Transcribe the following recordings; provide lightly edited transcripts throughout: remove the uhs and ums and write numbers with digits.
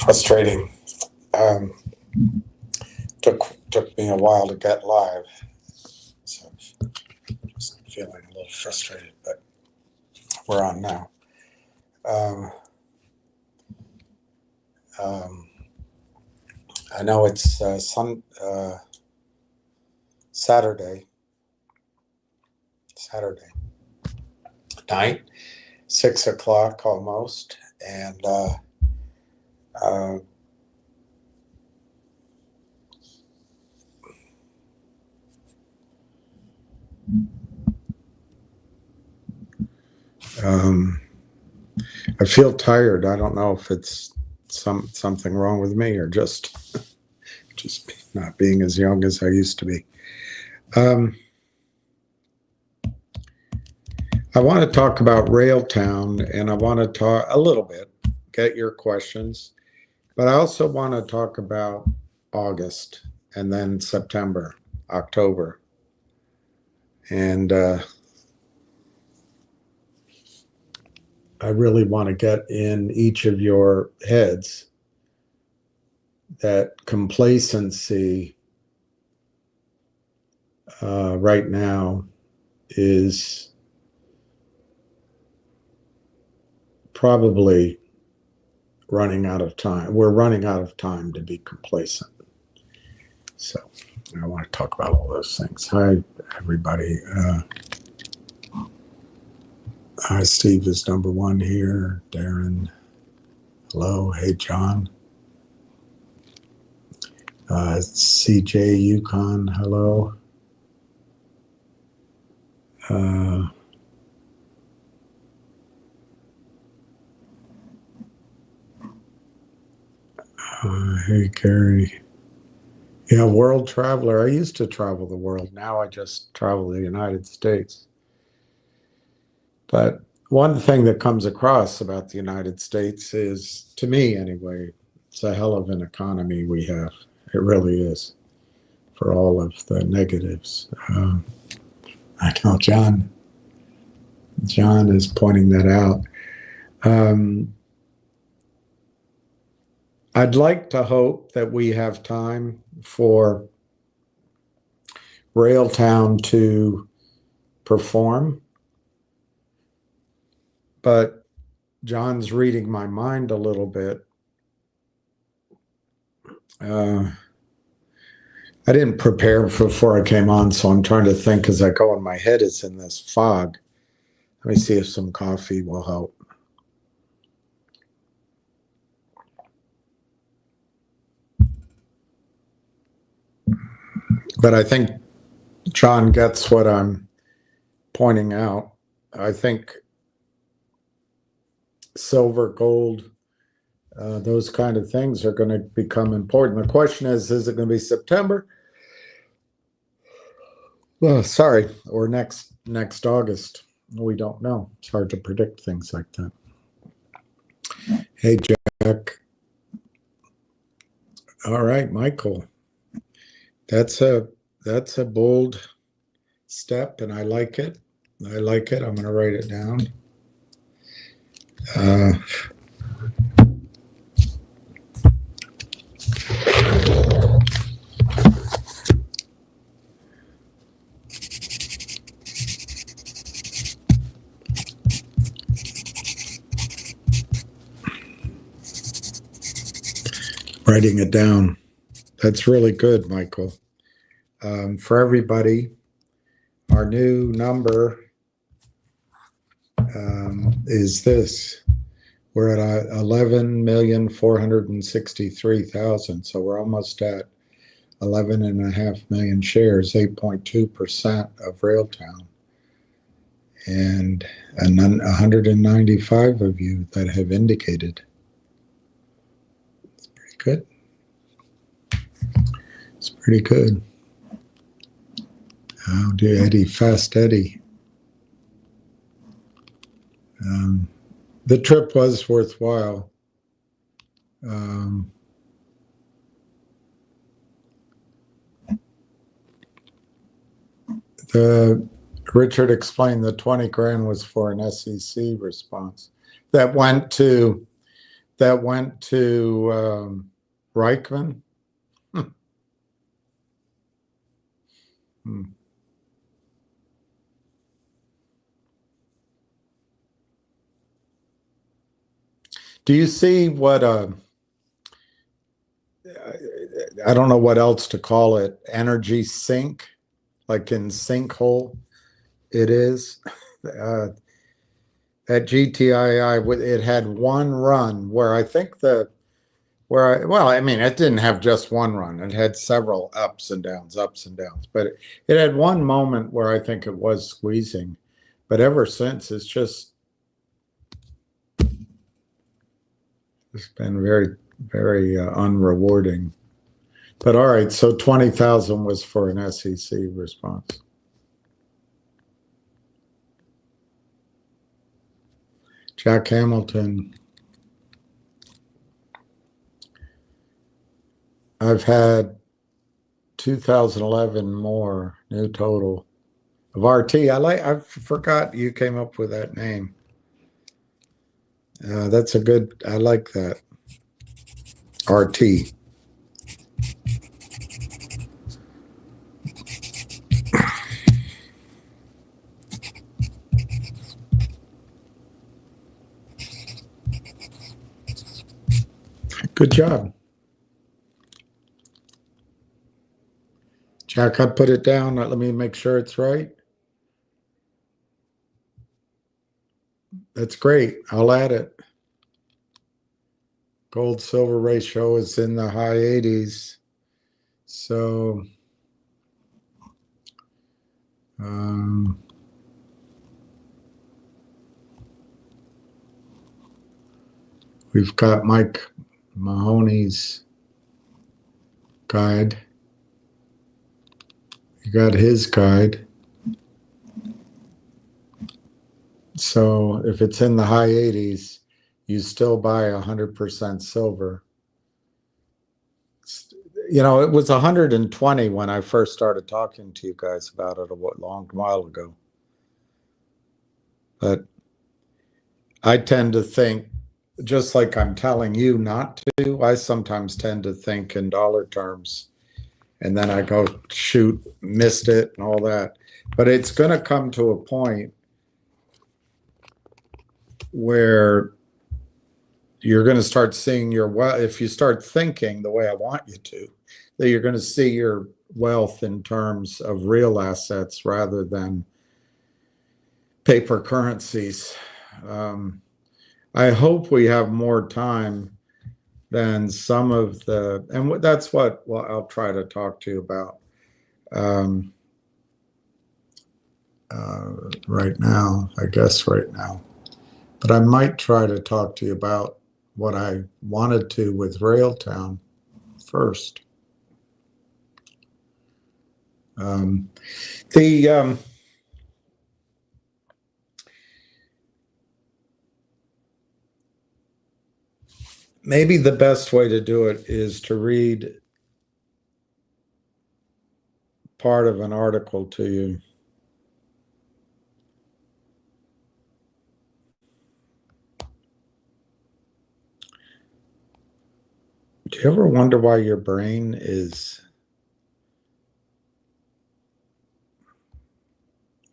frustrating. Um, took me a while to get live, so just feeling a little frustrated, but we're on now. I know it's Saturday night, 6 o'clock almost, and I feel tired. I don't know if it's something wrong with me or just not being as young as I used to be. I want to talk about Railtown, and I want to talk a little bit, get your questions, but I also want to talk about August and then September, October. And I really want to get in each of your heads that complacency right now is probably running out of time. We're running out of time to be complacent. So I want to talk about all those things. Hi, everybody. Hi, Steve is number one here. Darren, hello. Hey, John. CJ Yukon, hello. Hey, Gary. Yeah, world traveler. I used to travel the world. Now I just travel the United States. But one thing that comes across about the United States is, to me anyway, it's a hell of an economy we have. It really is, for all of the negatives. I know John is pointing that out. I'd like to hope that we have time for Railtown to perform, but John's reading my mind a little bit. I didn't prepare before I came on, so I'm trying to think as I go, and my head is in this fog. Let me see if some coffee will help. But I think John gets what I'm pointing out. I think silver, gold, those kind of things are going to become important. The question is it going to be September? Well, sorry, or next August? We don't know. It's hard to predict things like that. Hey, Jack. All right, Michael. That's a bold step, and I like it. I'm going to write it down. Writing it down. That's really good, Michael. For everybody, our new number is this. We're at 11,463,000, so we're almost at 11.5 million shares, 8.2% of Railtown, and 195 of you that have indicated. It's pretty good. It's pretty good. How do Eddie, Fast Eddie? The trip was worthwhile. Richard explained the 20 grand was for an SEC response that went to that went to Reichman. Hmm. Do you see what I don't know what else to call it, energy sink, like in sinkhole it is? At GTII, it had one run where I think well, I mean, it didn't have just one run. It had several ups and downs, but it had one moment where I think it was squeezing, but ever since it's been very, very unrewarding. But all right, so 20,000 was for an SEC response. Jack Hamilton. I've had 2011 more new total of RT. I forgot you came up with that name. That's a good, I like that. RT. Good job. Jack, I put it down. Let me make sure it's right. That's great. I'll add it. Gold silver ratio is in the high 80s. So we've got Mike Mahoney's guide. You got his guide. So if it's in the high 80s, you still buy 100% silver. You know, it was 120 when I first started talking to you guys about it a long while ago. But I tend to think, just like I'm telling you not to, I sometimes tend to think in dollar terms. And then I go, shoot, missed it and all that. But it's going to come to a point where you're going to start seeing if you start thinking the way I want you to, that you're going to see your wealth in terms of real assets rather than paper currencies. I hope we have more time than some of and that's what I'll try to talk to you about right now, I guess right now. But I might try to talk to you about what I wanted to with Railtown first. Maybe the best way to do it is to read part of an article to you. Do you ever wonder why your brain is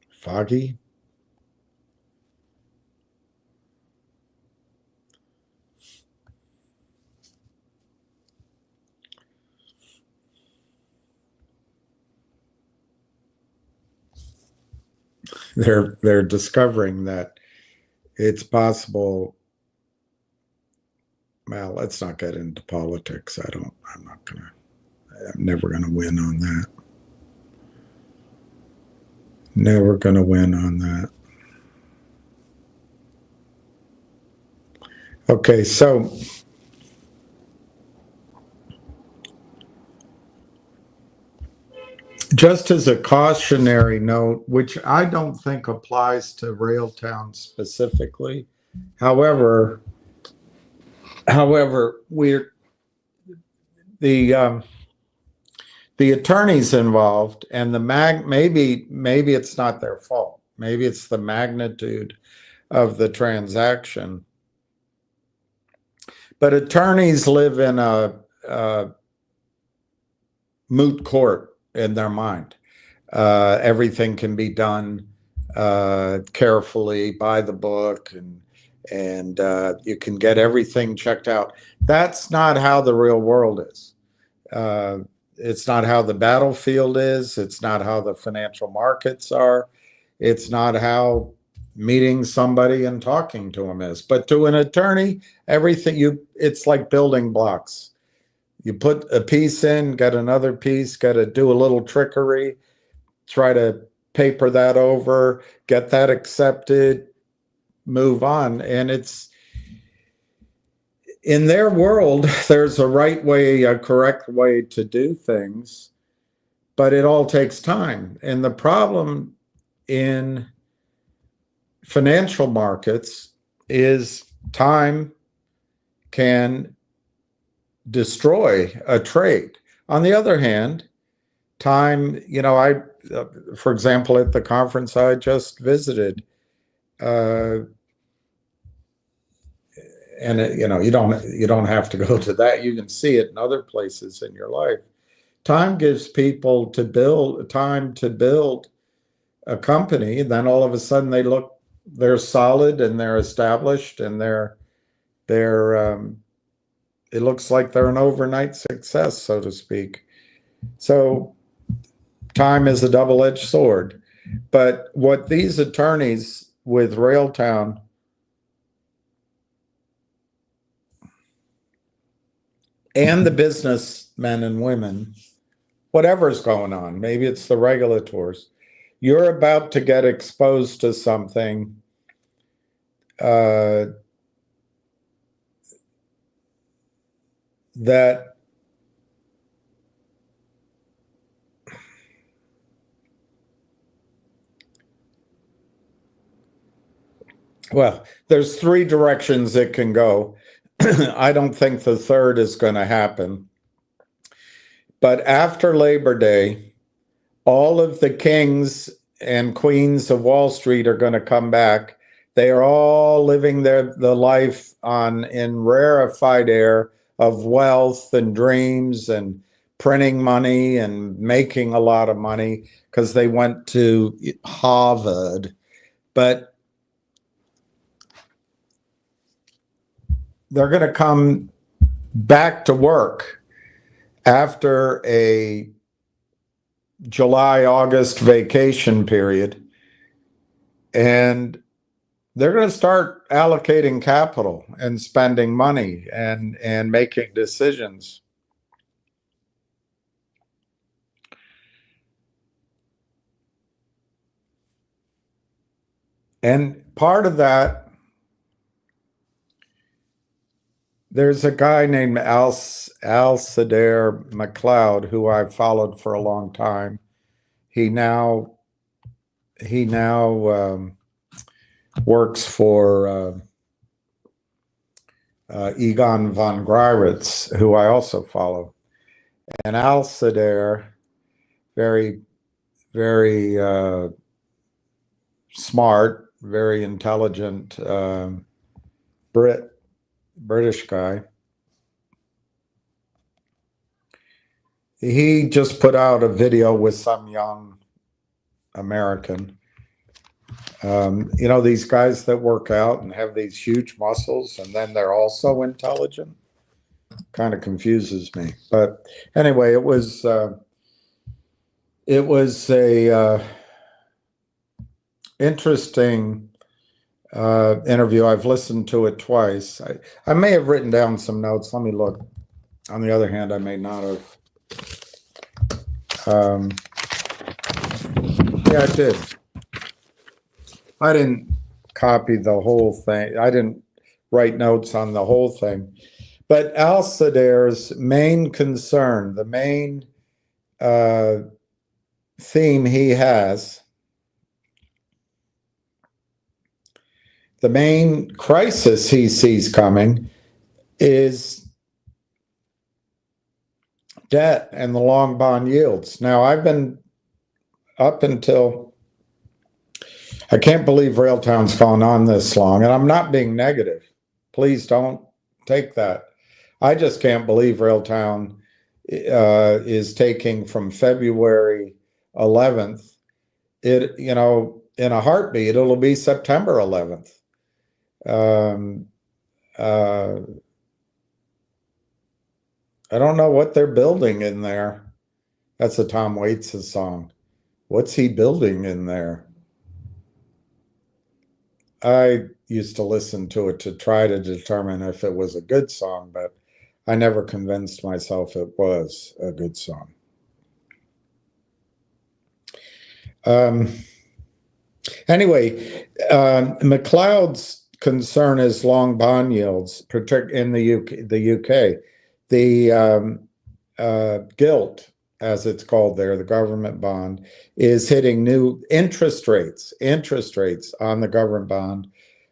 foggy? They're discovering that it's possible. Well, let's not get into politics. I'm never gonna win on that. Never gonna win on that. Okay, so just as a cautionary note, which I don't think applies to Railtown specifically, however, we're the attorneys involved and maybe it's not their fault. Maybe it's the magnitude of the transaction. But attorneys live in a moot court in their mind. Everything can be done carefully by the book, and you can get everything checked out. That's not how the real world is. It's not how the battlefield is. It's not how the financial markets are. It's not how meeting somebody and talking to them is. But to an attorney, it's like building blocks. You put a piece in, get another piece, got to do a little trickery, try to paper that over, get that accepted, move on. And it's in their world, there's a right way, a correct way to do things, but it all takes time. And the problem in financial markets is time can destroy a trade. On the other hand, time, for example, at the conference I just visited, and you don't have to go to that. You can see it in other places in your life. Time gives people time to build a company, and then all of a sudden they're solid and they're established, and it looks like they're an overnight success, so to speak. So time is a double-edged sword. But what these attorneys with Railtown and the businessmen and women, whatever's going on, maybe it's the regulators, you're about to get exposed to something that well, there's three directions it can go. I don't think the third is going to happen. But after Labor Day, all of the kings and queens of Wall Street are going to come back. They are all living the life in rarefied air of wealth and dreams and printing money and making a lot of money because they went to Harvard. But they're going to come back to work after a July-August vacation period, and they're going to start allocating capital and spending money and making decisions. And part of that, there's a guy named Al-Sadair McLeod who I've followed for a long time. He now works for Egon von Greiritz, who I also follow. And Al-Sadair, very, very smart, very intelligent British guy. He just put out a video with some young American. These guys that work out and have these huge muscles, and then they're also intelligent, kind of confuses me. But anyway, it was a interesting interview. I've listened to it twice. I may have written down some notes. Let me look. On the other hand, I may not have. Yeah, I did. I didn't copy the whole thing. I didn't write notes on the whole thing. But Al-Sadair's main concern, the main theme he has, the main crisis he sees coming is debt and the long bond yields. Now, I've been up until, I can't believe Railtown's gone on this long, and I'm not being negative. Please don't Take that. I just can't believe Railtown is taking from February 11th. It, you know, in a heartbeat, it'll be September 11th. Um, uh, I don't know what they're building in there. That's a Tom Waits' song. What's he building in there? I used to listen to it to try to determine if it was a good song, but I never convinced myself it was a good song. Anyway, McLeod's concern is long bond yields, particularly in the UK. The gilt, as it's called there, the government bond, is hitting new interest rates. Interest rates on the government bond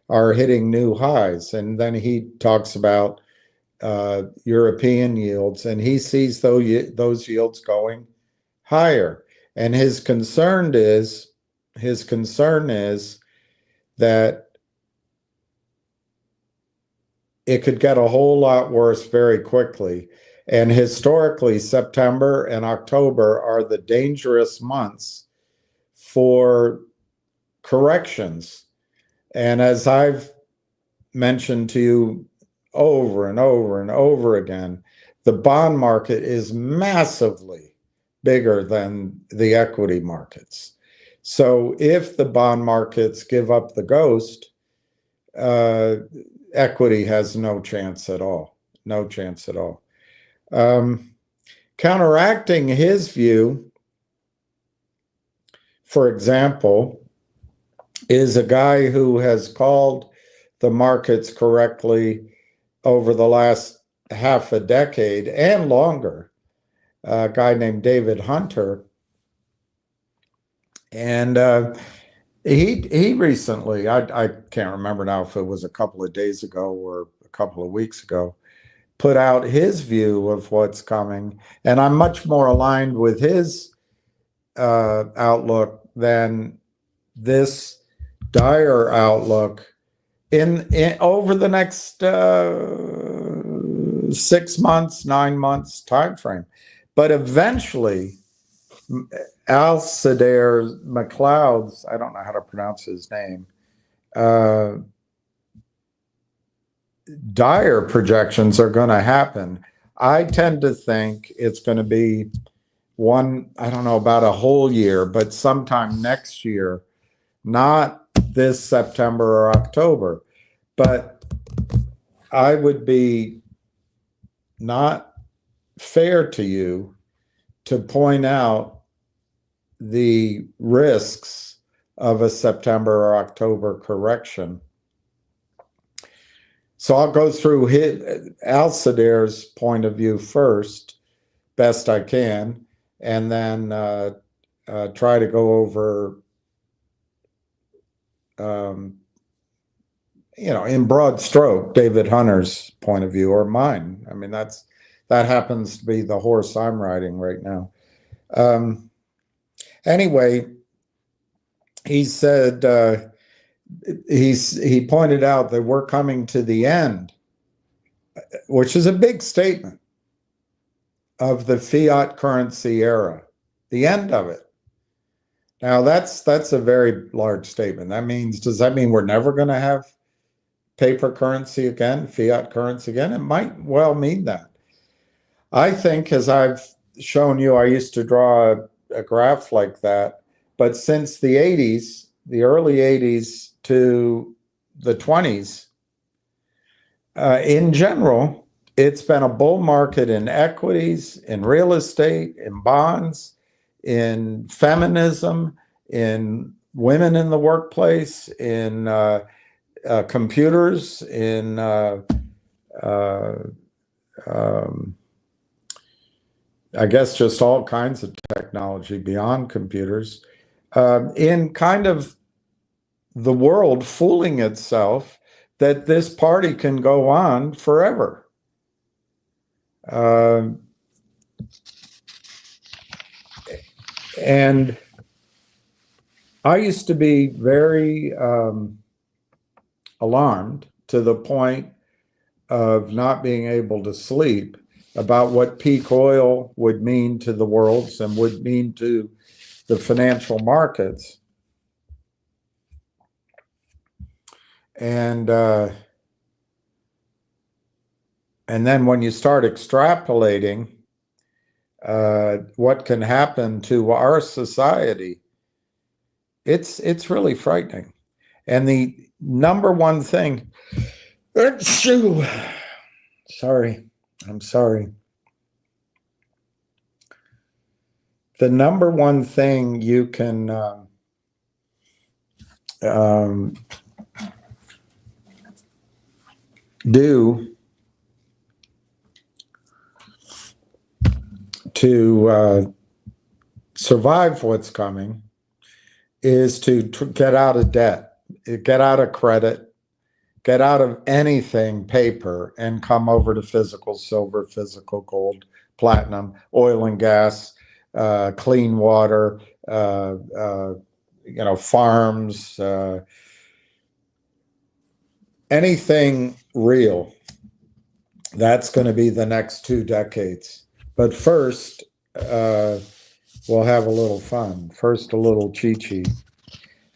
are hitting new highs. And then he talks about European yields, and he sees those yields going higher. And his concern is that it could get a whole lot worse very quickly. And historically, September and October are the dangerous months for corrections. And as I've mentioned to you over and over and over again, the bond market is massively bigger than the equity markets. So if the bond markets give up the ghost, equity has no chance at all. No chance at all. Counteracting his view, for example, is a guy who has called the markets correctly over the last half a decade and longer, a guy named David Hunter. And he recently, I can't remember now if it was a couple of days ago or a couple of weeks ago, put out his view of what's coming. And I'm much more aligned with his outlook than this dire outlook in over the next 6 months, 9 months time frame. But eventually, Alcidair McLeod's, I don't know how to pronounce his name, dire projections are going to happen. I tend to think it's going to be I don't know about a whole year, but sometime next year, not this September or October. But I would be not fair to you to point out the risks of a September or October correction. So I'll go through Alcidair's point of view first, best I can, and then try to go over, in broad stroke, David Hunter's point of view or mine. I mean, that happens to be the horse I'm riding right now. Anyway, he said he pointed out that we're coming to the end, which is a big statement, of the fiat currency era, the end of it. Now that's a very large statement. Does that mean we're never going to have paper currency again, fiat currency again? It might well mean that. I think, as I've shown you, I used to draw a graph like that, but since the 80s, the early 80s to the 20s, in general, it's been a bull market in equities, in real estate, in bonds, in feminism, in women in the workplace, in computers, in I guess just all kinds of technology beyond computers, in kind of the world fooling itself that this party can go on forever. And I used to be very alarmed, to the point of not being able to sleep about what peak oil would mean to the worlds and would mean to the financial markets. And then when you start extrapolating what can happen to our society, it's really frightening. And the number one thing, sorry, I'm sorry. The number one thing you can do to survive what's coming is to get out of debt, get out of credit, get out of anything paper, and come over to physical silver, physical gold, platinum, oil and gas, clean water, farms, anything real. That's going to be the next 2 decades. But first, we'll have a little fun. First, a little cheat.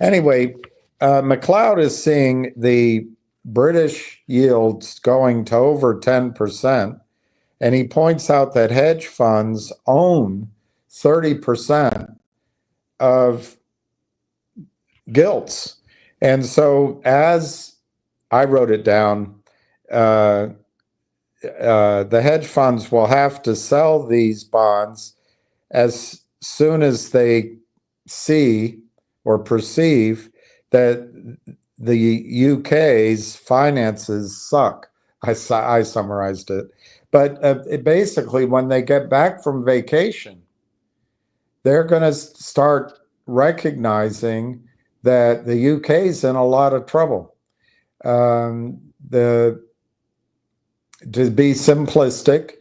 Anyway, McLeod is seeing the British yields going to over 10%, and he points out that hedge funds own 30% of gilts. And so, as I wrote it down, the hedge funds will have to sell these bonds as soon as they see or perceive that the UK's finances suck. I summarized it. But basically, when they get back from vacation, they're going to start recognizing that the UK's in a lot of trouble. To be simplistic,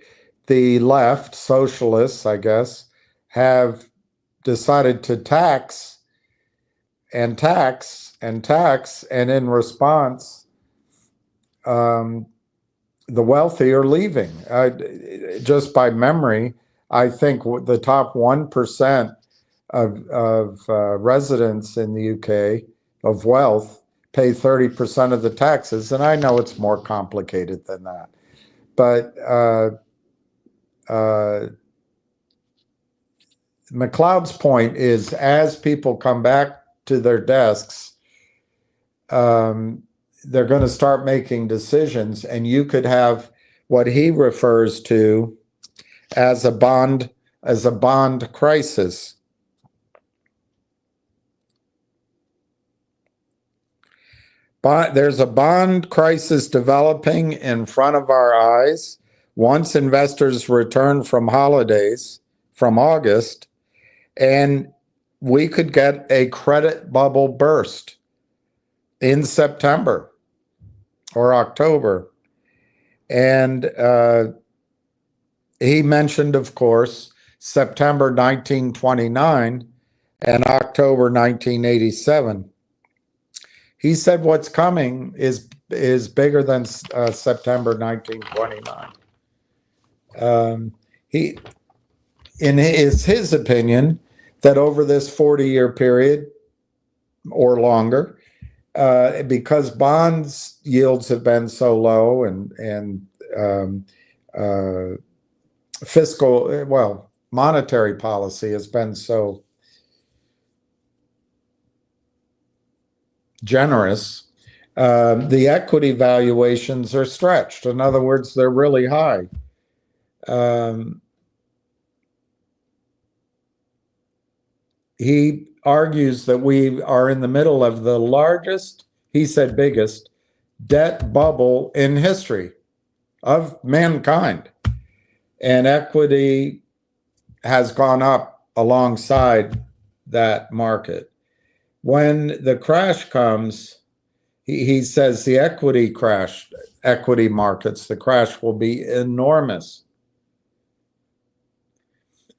the left, socialists, I guess, have decided to tax, and in response, the wealthy are leaving. Just by memory, I think the top 1% of residents in the UK of wealth pay 30% of the taxes, and I know it's more complicated than that. But McLeod's point is, as people come back to their desks, they're going to start making decisions, and you could have what he refers to as a bond crisis. There's a bond crisis developing in front of our eyes once investors return from holidays from August, and we could get a credit bubble burst in September or October. And he mentioned, of course, September 1929 and October 1987. He said what's coming is bigger than September 1929. His opinion that over this 40-year period or longer, because bonds yields have been so low and monetary policy has been so generous, the equity valuations are stretched. In other words, they're really high. He argues that we are in the middle of the largest, he said biggest, debt bubble in history of mankind. And equity has gone up alongside that market. When the crash comes, he says the equity markets, the crash will be enormous.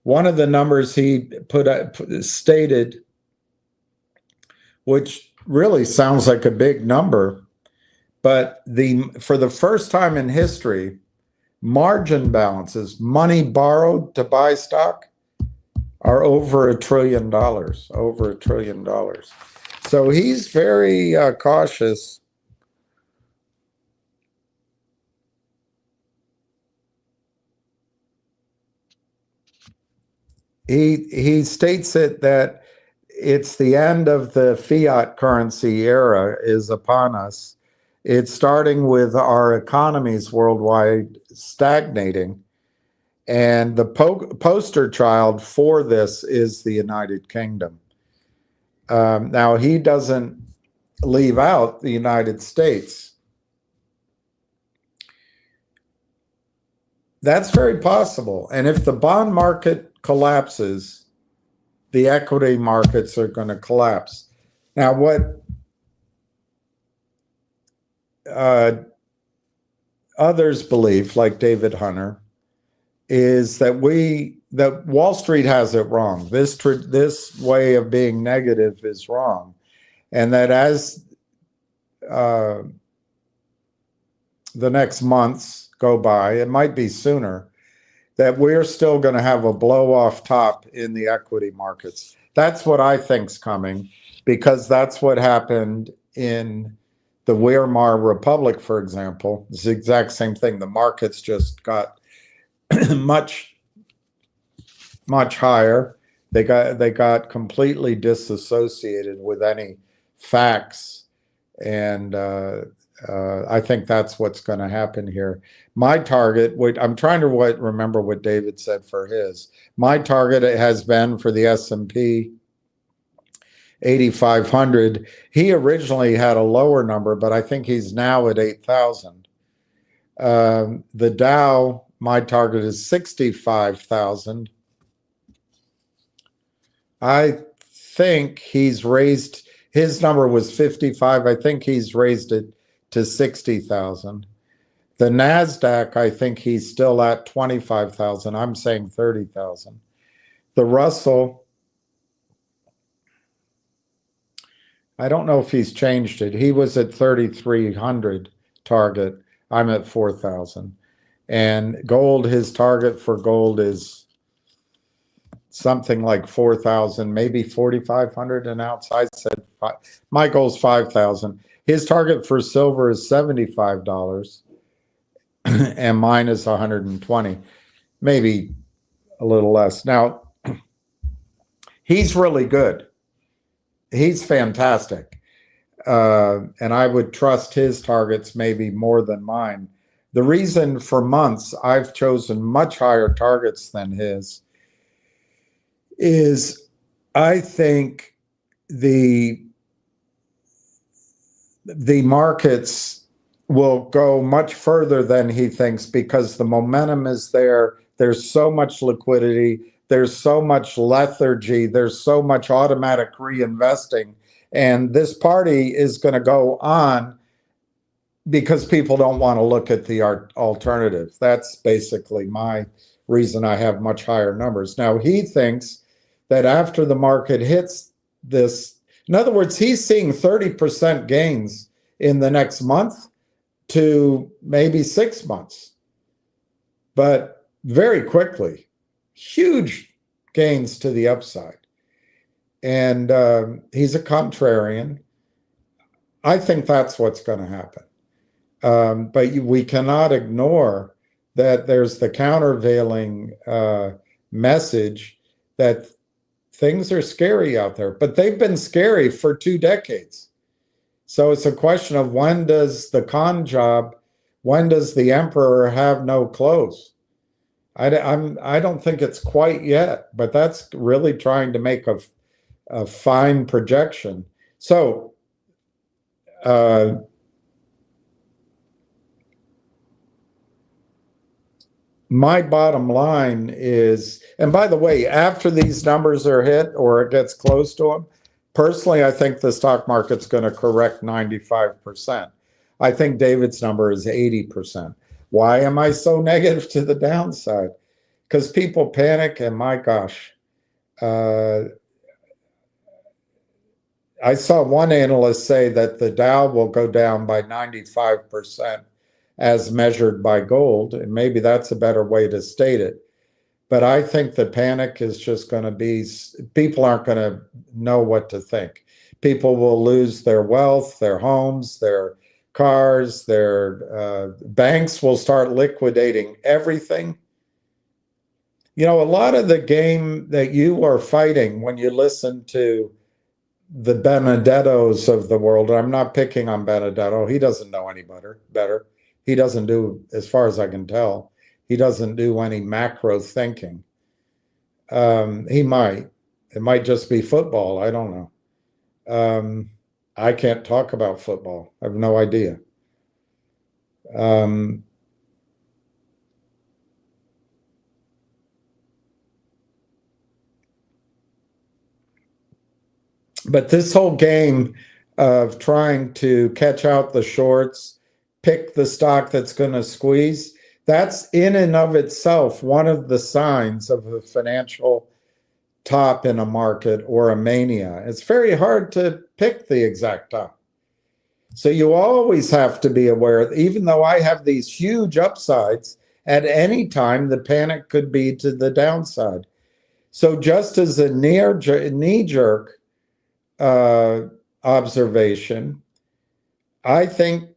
One of the numbers he stated, which really sounds like a big number, But for the first time in history, margin balances, money borrowed to buy stock, are over $1 trillion, over $1 trillion. So he's very cautious. He states it that it's the end of the fiat currency era is upon us. It's starting with our economies worldwide stagnating. And the poster child for this is the United Kingdom. Now, he doesn't leave out the United States. That's very possible. And if the bond market collapses, the equity markets are going to collapse. Now, what others believe, like David Hunter, is that Wall Street has it wrong. This way of being negative is wrong, and that as the next months go by, it might be sooner, that we're still going to have a blow-off top in the equity markets. That's what I think's coming, because that's what happened in the Weimar Republic, for example. It's the exact same thing. The markets just got much higher. They got completely disassociated with any facts, and I think that's what's going to happen here. My target, I'm trying to remember what David said for his. My target has been for the S&P 8,500. He originally had a lower number, but I think he's now at 8,000. The Dow, my target is 65,000. I think he's raised, his number was 55. I think he's raised it to 60,000. The NASDAQ, I think he's still at 25,000. I'm saying 30,000. The Russell, I don't know if he's changed it. He was at 3,300 target. I'm at 4,000. And gold, his target for gold is something like 4,000, maybe 4,500 an ounce. I said my goal's 5,000. His target for silver is $75, and mine is 120, maybe a little less. Now, he's really good. He's fantastic. And I would trust his targets maybe more than mine. The reason for months I've chosen much higher targets than his is I think the markets will go much further than he thinks, because the momentum is there. There's so much liquidity. There's so much lethargy. There's so much automatic reinvesting. And this party is going to go on because people don't want to look at the alternative. That's basically my reason I have much higher numbers. Now, he thinks that after the market hits this, in other words, he's seeing 30% gains in the next month to maybe 6 months, but very quickly, huge gains to the upside. And he's a contrarian. I think that's what's going to happen. But we cannot ignore that there's the countervailing message that things are scary out there, but they've been scary for 2 decades. So it's a question of when does the con job, when does the emperor have no clothes? I don't think it's quite yet, but that's really trying to make a fine projection. So my bottom line is, and by the way, after these numbers are hit or it gets close to them, personally, I think the stock market's going to correct 95%. I think David's number is 80%. Why am I so negative to the downside? Because people panic, and my gosh, I saw one analyst say that the Dow will go down by 95% as measured by gold, and maybe that's a better way to state it. But I think the panic is just going to be, people aren't going to know what to think. People will lose their wealth, their homes, their cars, their banks will start liquidating everything. You know, a lot of the game that you are fighting when you listen to the Benedettos of the world, I'm not picking on Benedetto. He doesn't know any better. He doesn't do, as far as I can tell, he doesn't do any macro thinking. He might. It might just be football. I don't know. I can't talk about football. I have no idea. But this whole game of trying to catch out the shorts, pick the stock that's going to squeeze, that's in and of itself one of the signs of a financial top in a market or a mania. It's very hard to pick the exact top. So you always have to be aware, even though I have these huge upsides, at any time the panic could be to the downside. So just as a knee-jerk observation, I think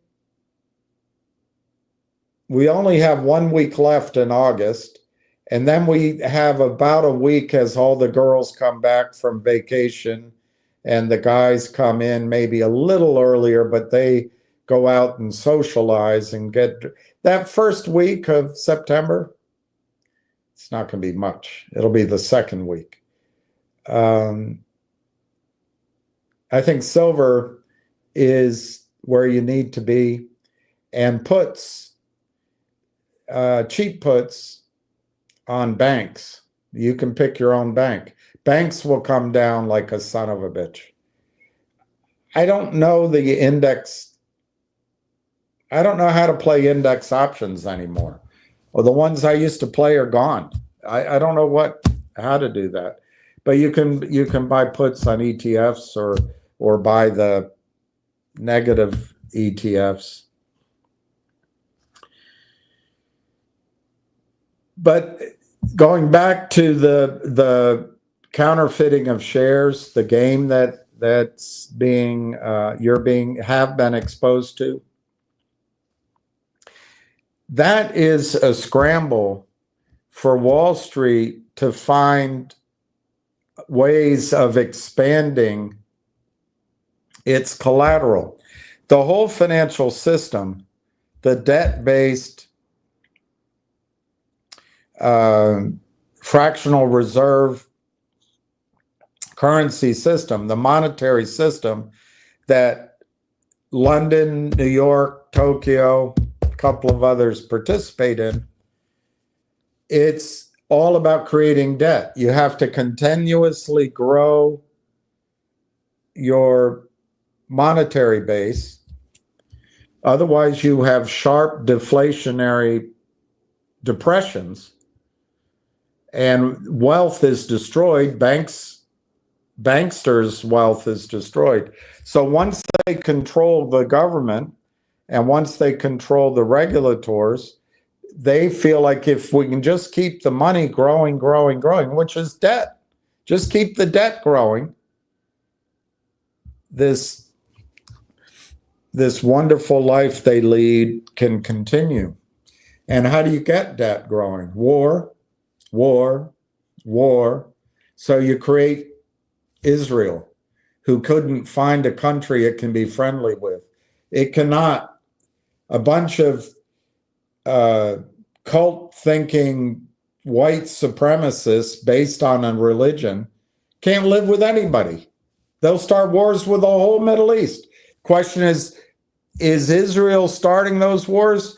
we only have 1 week left in August, and then we have about a week as all the girls come back from vacation and the guys come in maybe a little earlier, but they go out and socialize and get that first week of September. It's not going to be much. It'll be the second week. I think silver is where you need to be, and puts, cheap puts on banks. You can pick your own bank. Banks will come down like a son of a bitch. I don't know the index. I don't know how to play index options anymore. Or the ones I used to play are gone. I don't know how to do that. But you can buy puts on ETFs or buy the negative ETFs. But going back to the counterfeiting of shares, the game that's being have been exposed to, that is a scramble for Wall Street to find ways of expanding its collateral. The whole financial system, the debt-based fractional reserve currency system, the monetary system that London, New York, Tokyo, a couple of others participate in, it's all about creating debt. You have to continuously grow your monetary base. Otherwise, you have sharp deflationary depressions and wealth is destroyed. Banksters' wealth is destroyed. So once they control the government and once they control the regulators, they feel like if we can just keep the money growing, which is debt, just keep the debt growing, this wonderful life they lead can continue. And how do you get debt growing? War. So you create Israel, who couldn't find a country it can be friendly with. It cannot. A bunch of cult-thinking white supremacists based on a religion can't live with anybody. They'll start wars with the whole Middle East. Question is Israel starting those wars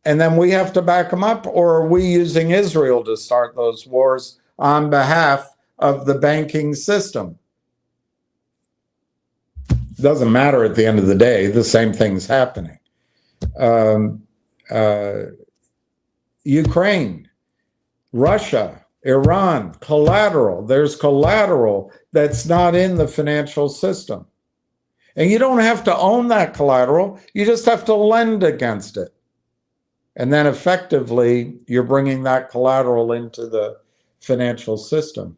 and then we have to back them up, or are we using Israel to start those wars on behalf of the banking system? Doesn't matter at the end of the day, the same thing's happening. Ukraine, Russia, Iran, collateral. There's collateral that's not in the financial system. And you don't have to own that collateral. You just have to lend against it. And then effectively, you're bringing that collateral into the financial system.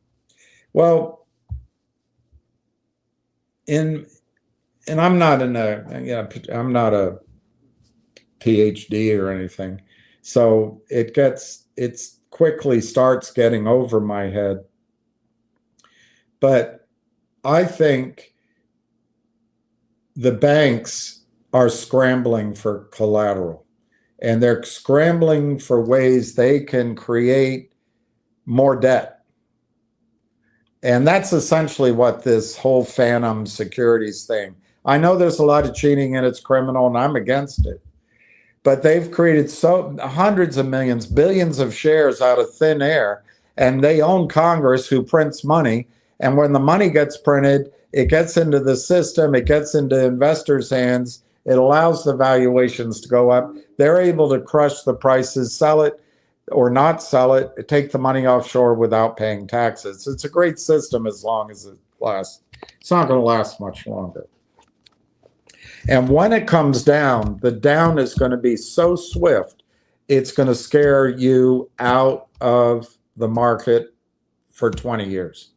Well, and I'm not I'm not a PhD or anything. So it quickly starts getting over my head. But I think the banks are scrambling for collateral, and they're scrambling for ways they can create more debt. And that's essentially what this whole phantom securities thing. I know there's a lot of cheating and it's criminal, and I'm against it. But they've created hundreds of millions, billions of shares out of thin air, and they own Congress, who prints money. And when the money gets printed, it gets into the system, it gets into investors' hands, it allows the valuations to go up. They're able to crush the prices, sell it or not sell it, take the money offshore without paying taxes. It's a great system as long as it lasts. It's not going to last much longer. And when it comes down, the down is going to be so swift, it's going to scare you out of the market for 20 years.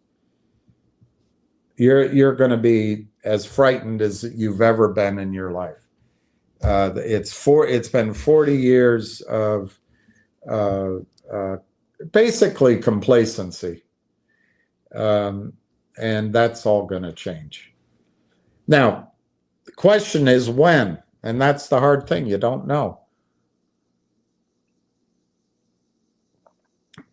You're going to be as frightened as you've ever been in your life. It's been 40 years of basically complacency, and that's all going to change. Now, the question is when, and that's the hard thing. You don't know.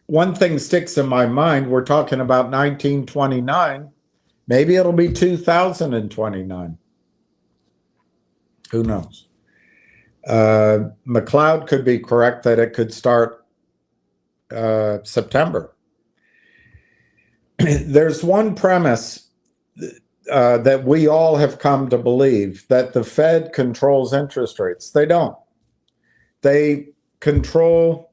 One thing sticks in my mind. We're talking about 1929. Maybe it'll be 2029. Who knows? McLeod could be correct that it could start September. There's one premise that we all have come to believe, that the Fed controls interest rates. They don't. They control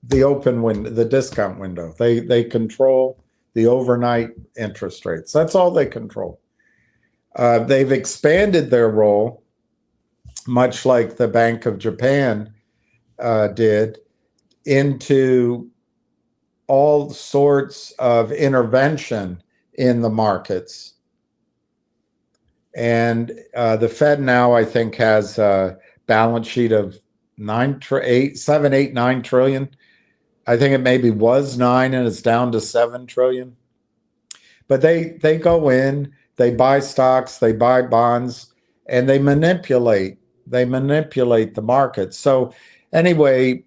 the open window, the discount window. They control the overnight interest rates. That's all they control. They've expanded their role, much like the Bank of Japan did, into all sorts of intervention in the markets. And the Fed now, I think, has a balance sheet of 9 trillion. I think it maybe was 9 and it's down to 7 trillion. But they go in, they buy stocks, they buy bonds, and they manipulate the market. So anyway,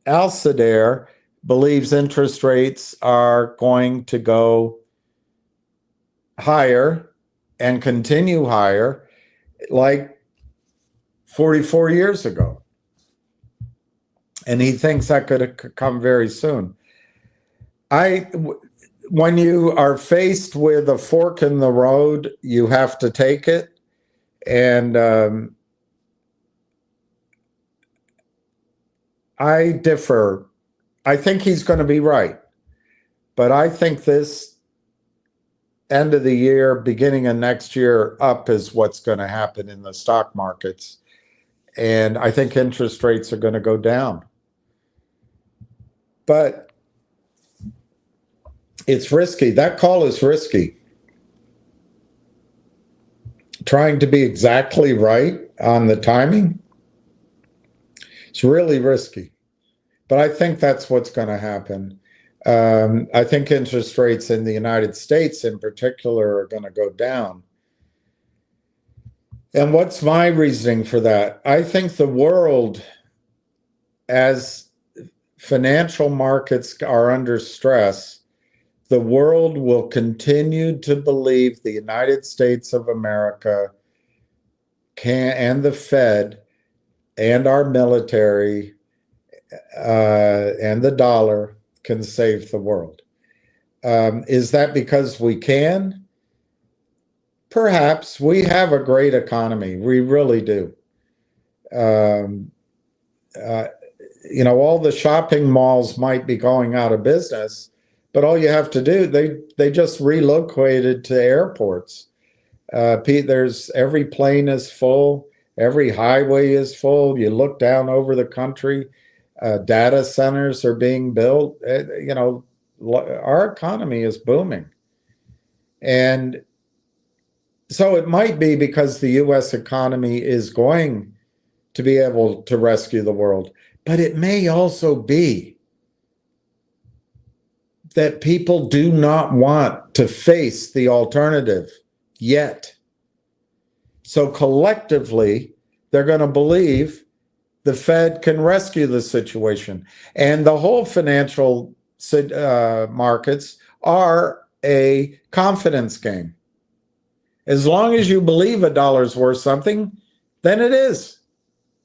Alcidair believes interest rates are going to go higher and continue higher like 44 years ago. And he thinks that could come very soon. When you are faced with a fork in the road, you have to take it. And I differ. I think he's going to be right. But I think this end of the year, beginning of next year up is what's going to happen in the stock markets. And I think interest rates are going to go down. But it's risky. That call is risky. Trying to be exactly right on the timing, it's really risky. But I think that's what's going to happen. I think interest rates in the United States in particular are going to go down. And what's my reasoning for that? I think the world, as financial markets are under stress, the world will continue to believe the United States of America can, and the Fed and our military and the dollar can save the world. Is that because we can? Perhaps. We have a great economy. We really do. all the shopping malls might be going out of business, but all you have to do, they just relocated to airports. There's every plane is full, every highway is full. You look down over the country, data centers are being built. Our economy is booming. And so it might be because the US economy is going to be able to rescue the world, but it may also be that people do not want to face the alternative yet. So collectively, they're going to believe the Fed can rescue the situation. And the whole financial markets are a confidence game. As long as you believe a dollar's worth something, then it is.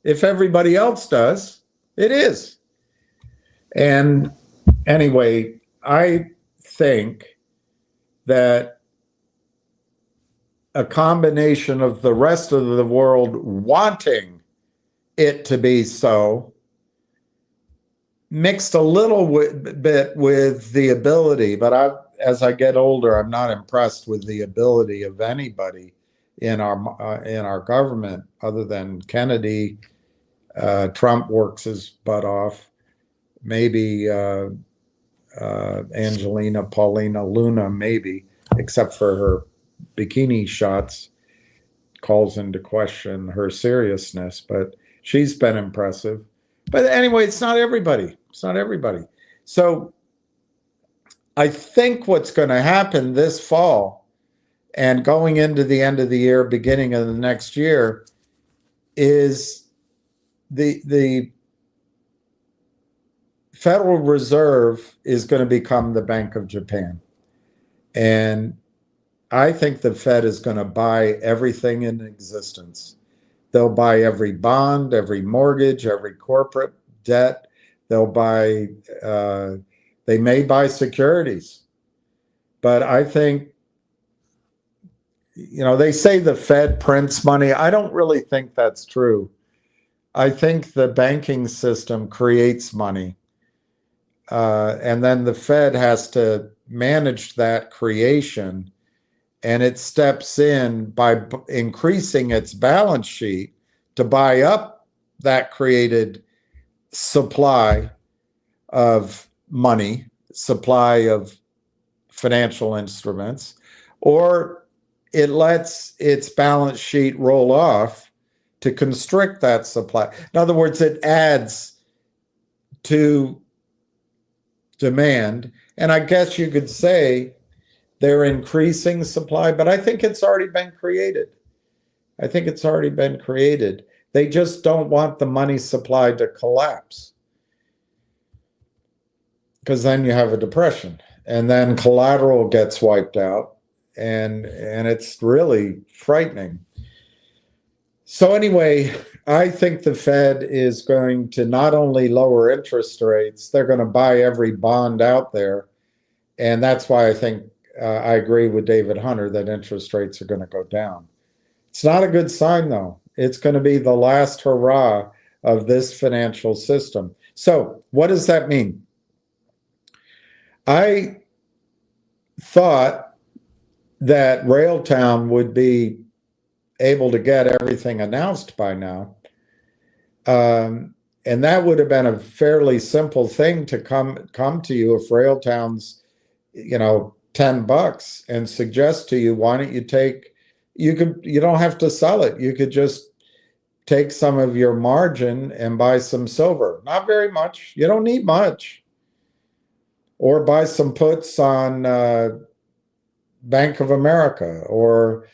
If everybody else does, it is. And anyway, I think that a combination of the rest of the world wanting it to be so, mixed a little bit with the ability, but as I get older, I'm not impressed with the ability of anybody in our government other than Kennedy. Trump works his butt off. Maybe Angelina Paulina Luna, maybe, except for her bikini shots, calls into question her seriousness, but she's been impressive. But anyway, it's not everybody. It's not everybody. So I think what's going to happen this fall and going into the end of the year, beginning of the next year, is the Federal Reserve is going to become the Bank of Japan. And I think the Fed is going to buy everything in existence. They'll buy every bond, every mortgage, every corporate debt. They'll buy, they may buy securities. But I think, they say the Fed prints money. I don't really think that's true. I think the banking system creates money. And then the Fed has to manage that creation, and it steps in by increasing its balance sheet to buy up that created supply of money, supply of financial instruments, or it lets its balance sheet roll off to constrict that supply. In other words, it adds to demand. And I guess you could say they're increasing supply, but I think it's already been created. I think it's already been created. They just don't want the money supply to collapse, because then you have a depression, and then collateral gets wiped out, and it's really frightening. So anyway, I think the Fed is going to not only lower interest rates, they're going to buy every bond out there. And that's why I think I agree with David Hunter that interest rates are going to go down. It's not a good sign, though. It's going to be the last hurrah of this financial system. So what does that mean? I thought that Railtown would be able to get everything announced by now. And that would have been a fairly simple thing to come to you if Railtown's, $10 and suggest to you, why don't you don't have to sell it. You could just take some of your margin and buy some silver. Not very much. You don't need much. Or buy some puts on Bank of America, or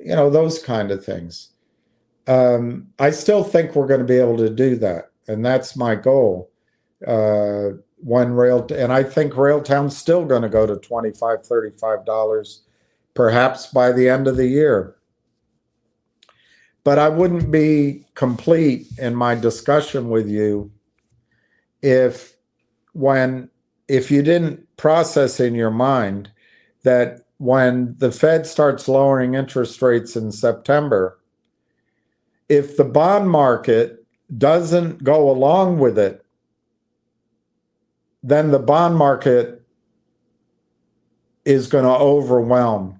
those kind of things. I still think we're going to be able to do that, and that's my goal. And I think Railtown's still going to go to $25, $35, perhaps by the end of the year. But I wouldn't be complete in my discussion with you if you didn't process in your mind that when the Fed starts lowering interest rates in September, if the bond market doesn't go along with it then the bond market is going to overwhelm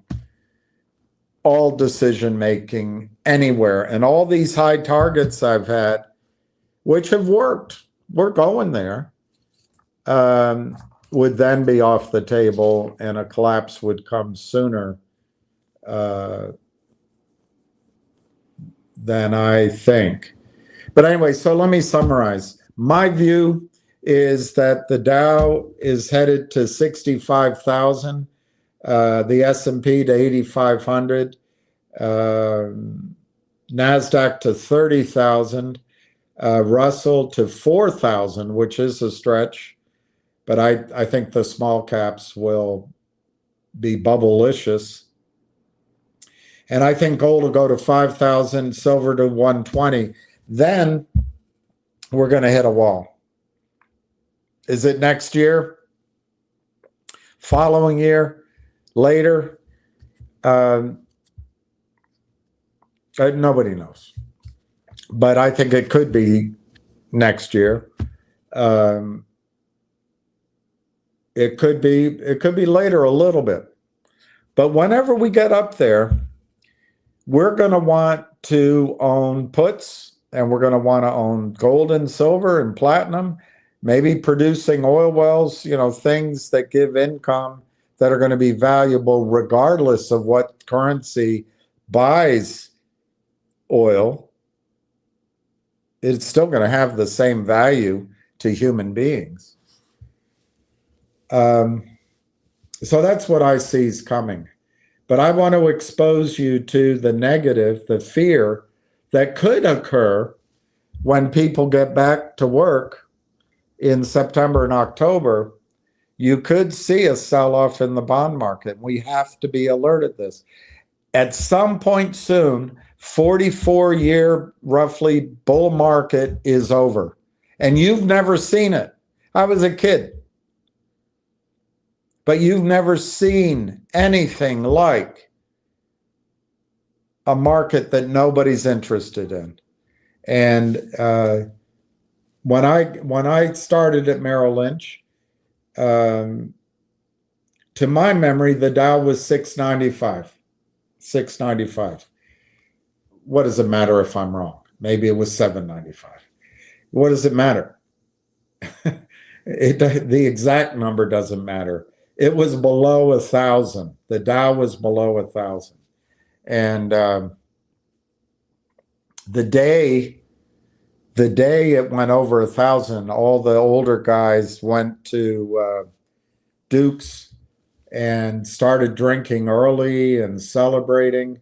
all decision making anywhere. And all these high targets I've had, which have worked, we're going there, would then be off the table, and a collapse would come sooner than I think. But anyway, so let me summarize. My view is that the Dow is headed to 65,000, the S&P to 8,500, NASDAQ to 30,000, Russell to 4,000, which is a stretch. But I think the small caps will be bubblicious. And I think gold will go to 5,000, silver to 120. Then we're going to hit a wall. Is it next year? Following year? Later? Nobody knows. But I think it could be next year. It could be later a little bit. But whenever we get up there, we're going to want to own puts, and we're going to want to own gold and silver and platinum, maybe producing oil wells, things that give income that are going to be valuable regardless of what currency buys oil. It's still going to have the same value to human beings. So that's what I see is coming. But I want to expose you to the negative, the fear that could occur when people get back to work in September and October. You could see a sell-off in the bond market. We have to be alert at this. At some point soon, 44-year roughly bull market is over. And you've never seen it. I was a kid. But you've never seen anything like a market that nobody's interested in. And when I started at Merrill Lynch, to my memory, the Dow was 695. 695. What does it matter if I'm wrong? Maybe it was 795. What does it matter? The exact number doesn't matter. It was below 1,000. The Dow was below 1,000. And the day it went over 1,000, all the older guys went to Duke's and started drinking early and celebrating.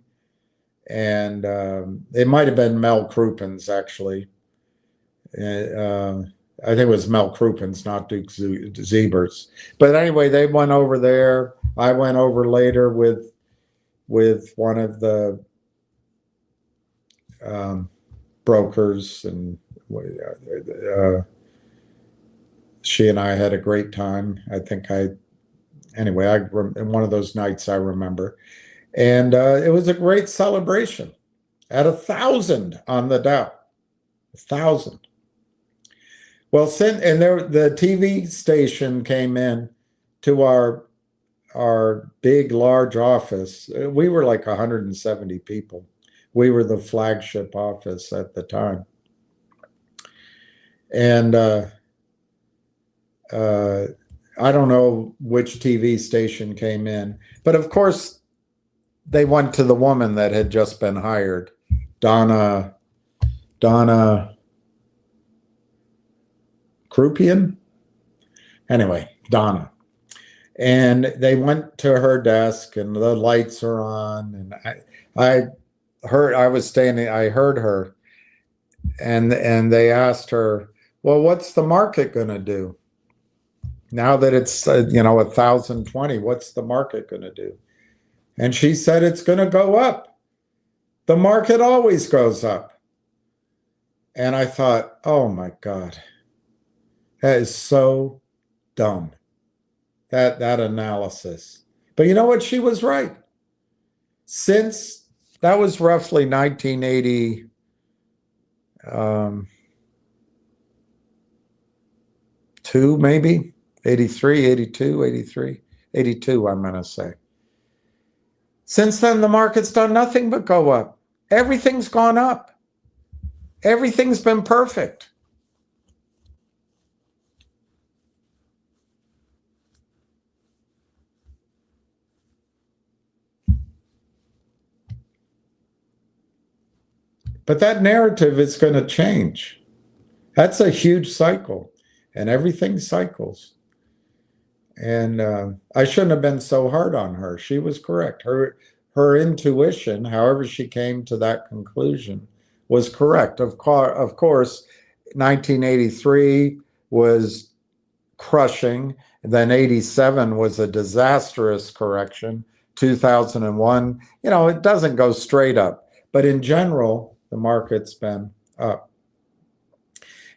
And it might have been Mel Croupen's, actually. I think it was Mel Croupen's, not Duke Zebert's. But anyway, they went over there. I went over later with one of the brokers, and she and I had a great time. I think in one of those nights I remember. And it was a great celebration at 1,000 on the Dow. 1,000. Well, the TV station came in to our big, large office. We were like 170 people. We were the flagship office at the time. And I don't know which TV station came in, but of course, they went to the woman that had just been hired, Donna Croupian? Anyway, Donna. And they went to her desk, and the lights are on, and I heard her, and they asked her, well, what's the market going to do? Now that it's 1,020, what's the market going to do? And she said, it's going to go up. The market always goes up. And I thought, oh my God, that is so dumb, that analysis. But you know what? She was right. Since that was roughly 1982, maybe 83, 82, 83, 82, I'm going to say. Since then, the market's done nothing but go up. Everything's gone up. Everything's been perfect. But that narrative is going to change. That's a huge cycle, and everything cycles. And I shouldn't have been so hard on her. She was correct. Her intuition, however she came to that conclusion, was correct. Of course, 1983 was crushing. Then 87 was a disastrous correction. 2001, it doesn't go straight up. But in general, the market's been up.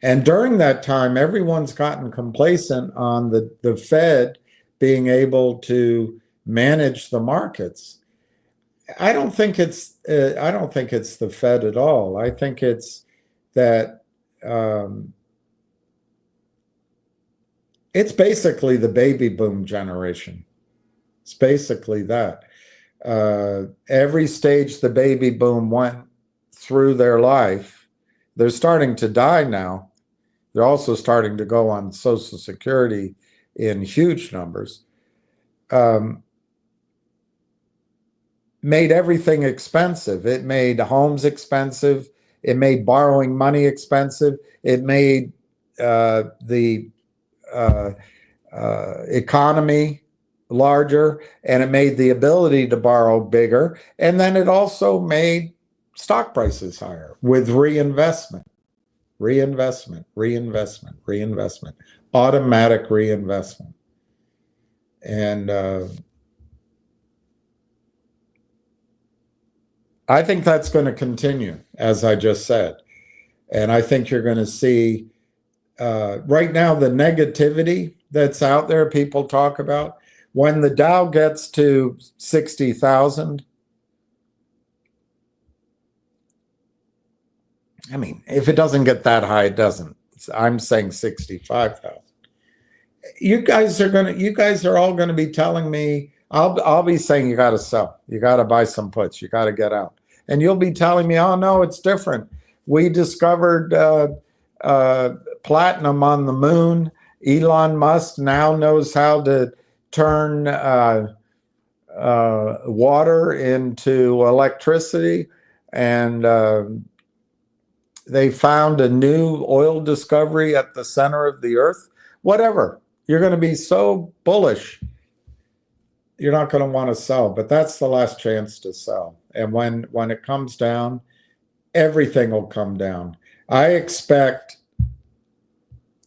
And during that time, everyone's gotten complacent on the Fed being able to manage the markets. I don't think it's the Fed at all. I think it's that it's basically the baby boom generation. It's basically that. Every stage the baby boom went through their life, they're starting to die now. They're also starting to go on Social Security in huge numbers. Made everything expensive. It made homes expensive. It made borrowing money expensive. It made the economy larger, and it made the ability to borrow bigger. And then it also made stock prices higher with reinvestment, automatic reinvestment. And I think that's going to continue, as I just said. And I think you're going to see right now the negativity that's out there, people talk about. When the Dow gets to 60,000, I mean, if it doesn't get that high, it doesn't. I'm saying 65,000. You guys are all going to be telling me, I'll be saying you got to sell. You got to buy some puts. You got to get out. And you'll be telling me, oh, no, it's different. We discovered platinum on the moon. Elon Musk now knows how to turn water into electricity. And they found a new oil discovery at the center of the earth. Whatever. You're going to be so bullish, you're not going to want to sell. But that's the last chance to sell. And when it comes down, everything will come down. I expect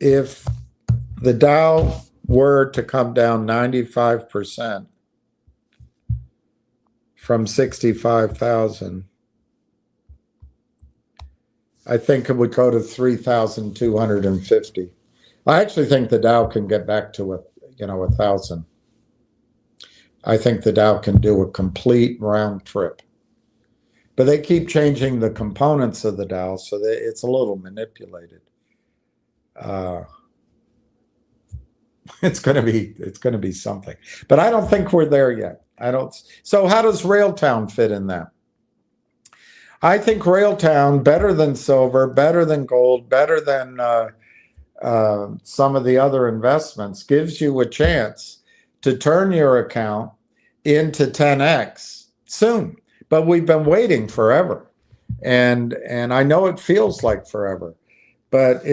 if the Dow were to come down 95% from 65,000, I think it would go to 3,250. I actually think the Dow can get back to 1,000. I think the Dow can do a complete round trip. But they keep changing the components of the Dow, so that it's a little manipulated. It's going to be something. But I don't think we're there yet. So how does Railtown fit in that? I think Railtown, better than silver, better than gold, better than some of the other investments, gives you a chance to turn your account into 10x soon. But we've been waiting forever. And I know it feels like forever. But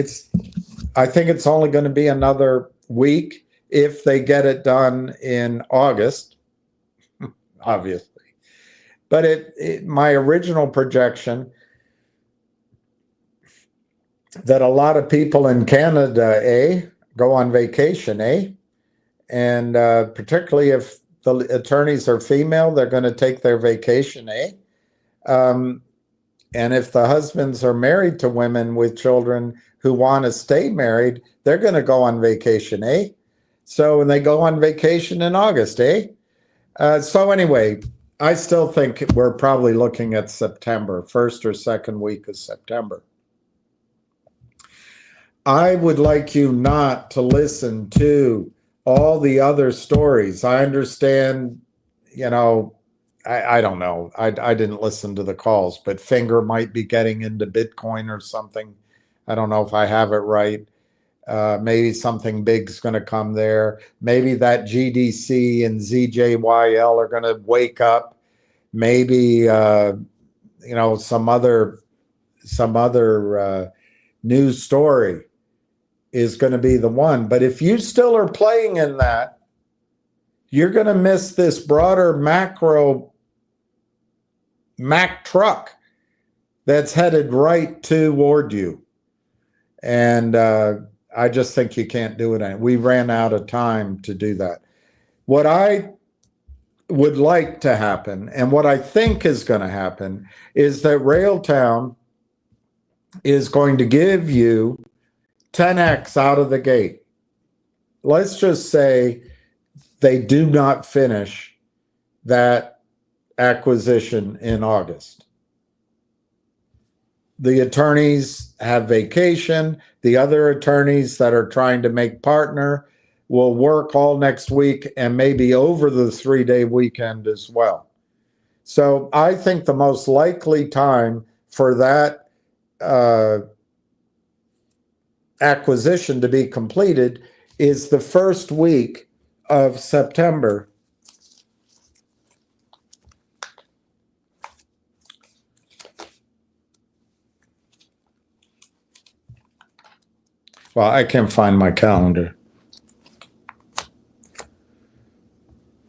I think it's only going to be another week if they get it done in August, obviously. But my original projection that a lot of people in Canada, go on vacation, and particularly if the attorneys are female, they're going to take their vacation, and if the husbands are married to women with children who want to stay married, they're going to go on vacation, So when they go on vacation in August, so anyway, I still think we're probably looking at September, first or second week of September. I would like you not to listen to all the other stories. I understand, you know, I don't know. I didn't listen to the calls, but Finger might be getting into Bitcoin or something. I don't know if I have it right. Maybe something big's going to come there. Maybe that GDC and ZJYL are going to wake up. Maybe some other news story is going to be the one. But if you still are playing in that, you're going to miss this broader macro Mack truck that's headed right toward you. And I just think you can't do it. We ran out of time to do that. What I would like to happen, and what I think is going to happen, is that Railtown is going to give you 10x out of the gate. Let's just say they do not finish that acquisition in August. The attorneys have vacation. The other attorneys that are trying to make partner will work all next week and maybe over the 3-day weekend as well. So I think the most likely time for that acquisition to be completed is the first week of September. Well, I can't find my calendar.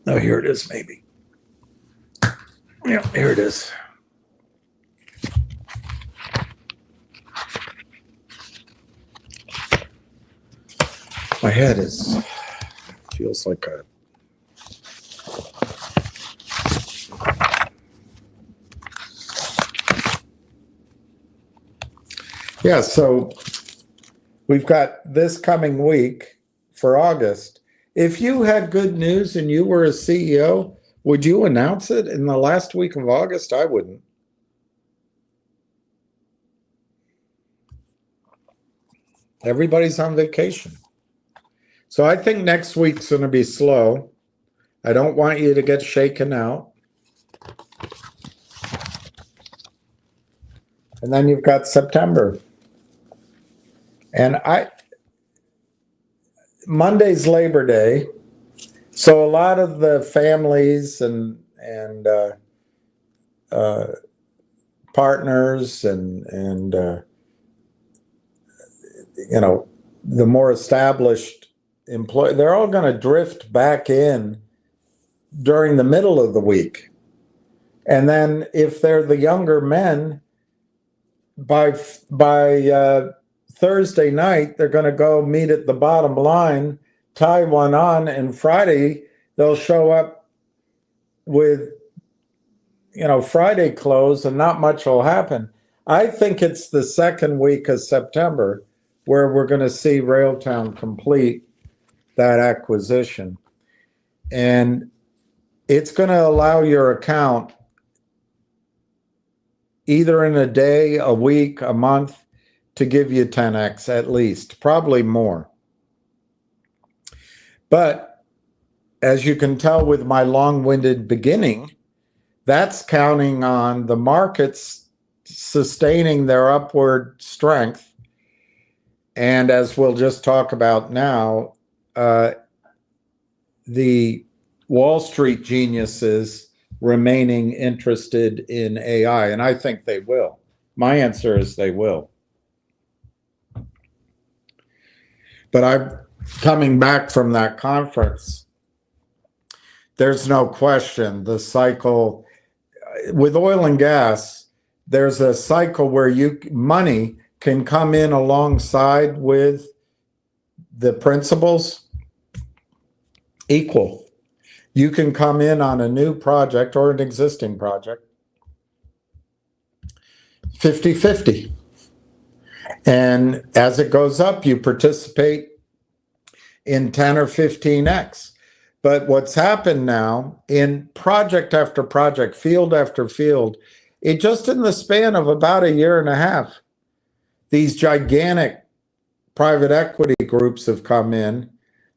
Oh, here it is, maybe. Yeah, here it is. My head feels like a... Yeah, so we've got this coming week for August. If you had good news and you were a CEO, would you announce it in the last week of August? I wouldn't. Everybody's on vacation. So I think next week's going to be slow. I don't want you to get shaken out. And then you've got September. And Monday's Labor Day, so a lot of the families and partners and the more established employees, they're all going to drift back in during the middle of the week. And then if they're the younger men, by Thursday night, they're going to go meet at the bottom line, tie one on, and Friday they'll show up with, Friday clothes, and not much will happen. I think it's the second week of September where we're going to see Railtown complete that acquisition. And it's going to allow your account, either in a day, a week, a month, to give you 10x at least, probably more. But as you can tell with my long-winded beginning, that's counting on the markets sustaining their upward strength. And as we'll just talk about now, the Wall Street geniuses remaining interested in AI. And I think they will. My answer is they will. But I'm coming back from that conference. There's no question the cycle with oil and gas, there's a cycle where money can come in alongside with the principals equal. You can come in on a new project or an existing project 50-50. And as it goes up, you participate in 10 or 15x. But what's happened now in project after project, field after field, it just in the span of about a year and a half, these gigantic private equity groups have come in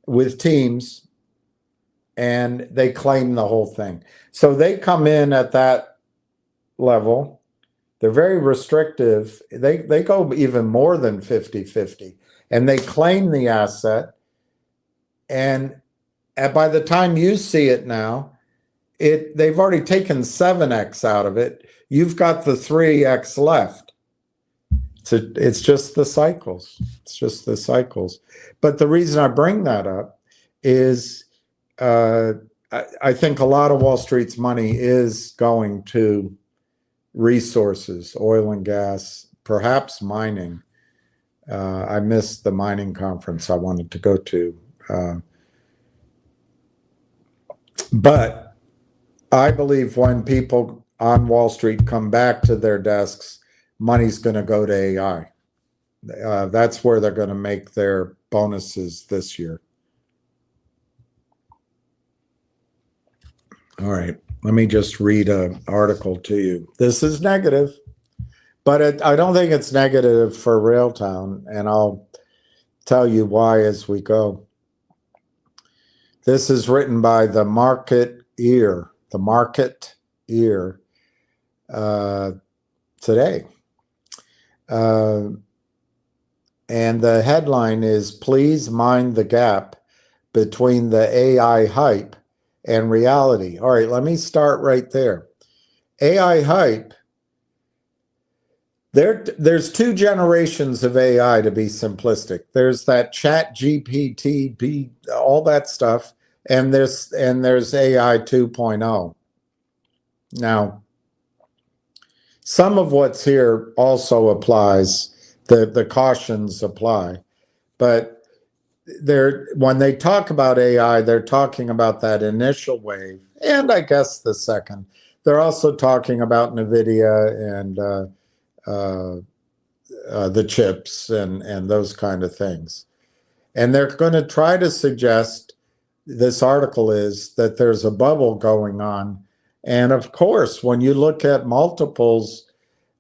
with teams, and they claim the whole thing. So they come in at that level. They're very restrictive. They go even more than 50-50, and they claim the asset. And by the time you see it now, they've already taken 7x out of it. You've got the 3x left. It's just the cycles. It's just the cycles. But the reason I bring that up is I think a lot of Wall Street's money is going to resources, oil and gas, perhaps mining. I missed the mining conference I wanted to go to. But I believe when people on Wall Street come back to their desks, money's going to go to AI. That's where they're going to make their bonuses this year. All right, let me just read an article to you. This is negative, but I don't think it's negative for Railtown, and I'll tell you why as we go. This is written by the Market Ear, today. And the headline is, "Please mind the gap between the AI hype and reality." All right, let me start right there. AI hype, there's two generations of AI, to be simplistic. There's that chat GPT, all that stuff, and there's AI 2.0. Now, some of what's here also applies, the cautions apply, but when they talk about AI, they're talking about that initial wave, and I guess the second. They're also talking about NVIDIA and the chips and those kind of things. And they're going to try to suggest, this article is, that there's a bubble going on. And of course, when you look at multiples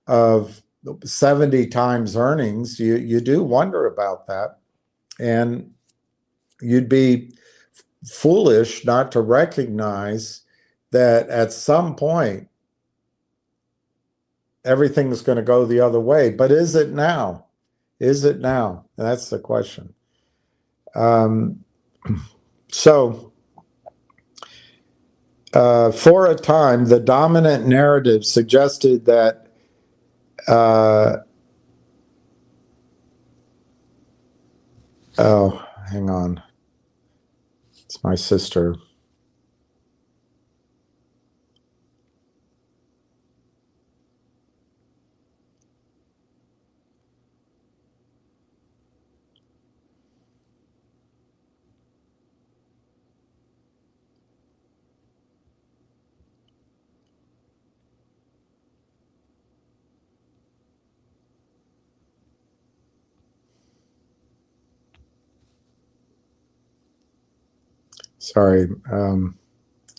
of 70 times earnings, you do wonder about that. And you'd be foolish not to recognize that at some point, everything's going to go the other way. But is it now? Is it now? That's the question. So, for a time, the dominant narrative suggested that oh, hang on. It's my sister. Sorry,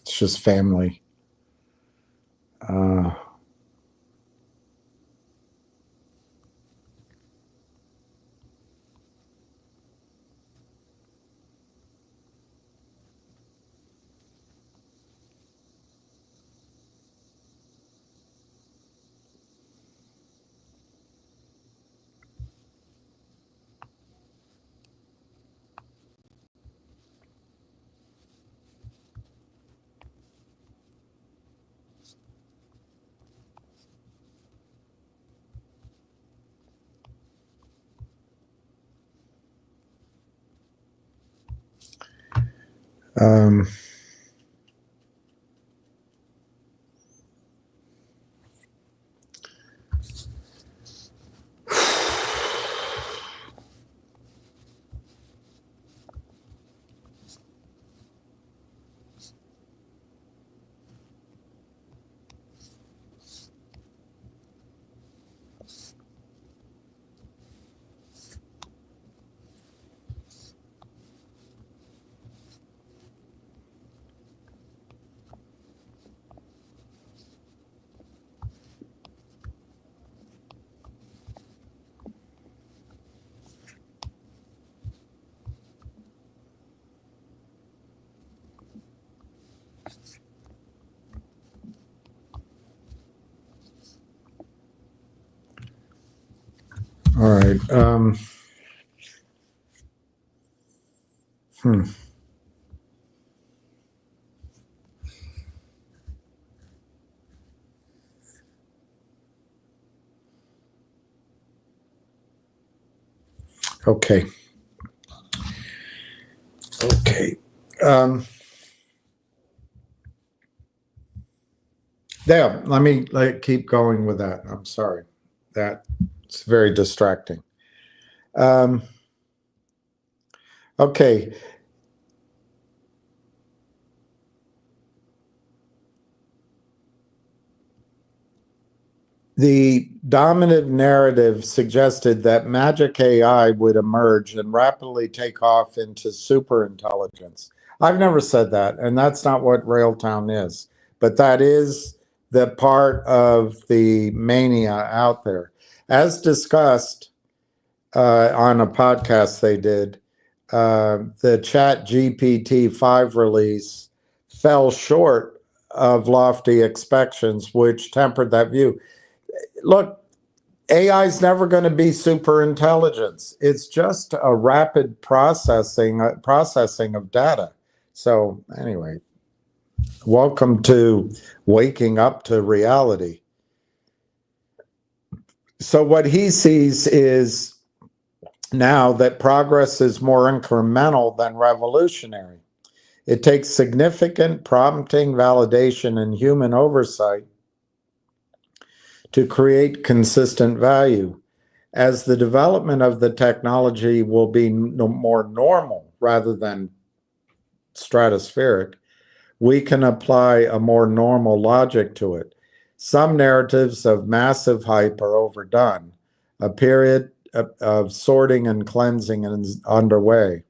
it's just family. Um, All right. Hmm. Okay. Okay. Yeah, let me keep going with that. I'm sorry. That's very distracting. Um, okay. The dominant narrative suggested that magic AI would emerge and rapidly take off into superintelligence. I've never said that, and that's not what Railtown is. But that is the part of the mania out there. As discussed on a podcast they did, the Chat GPT 5 release fell short of lofty expectations, which tempered that view. Look, AI is never going to be super intelligence. It's just a rapid processing of data. So anyway, welcome to waking up to reality. So what he sees is now that progress is more incremental than revolutionary. It takes significant prompting, validation, and human oversight to create consistent value. As the development of the technology will be more normal rather than stratospheric, we can apply a more normal logic to it. Some narratives of massive hype are overdone. A period of sorting and cleansing is underway.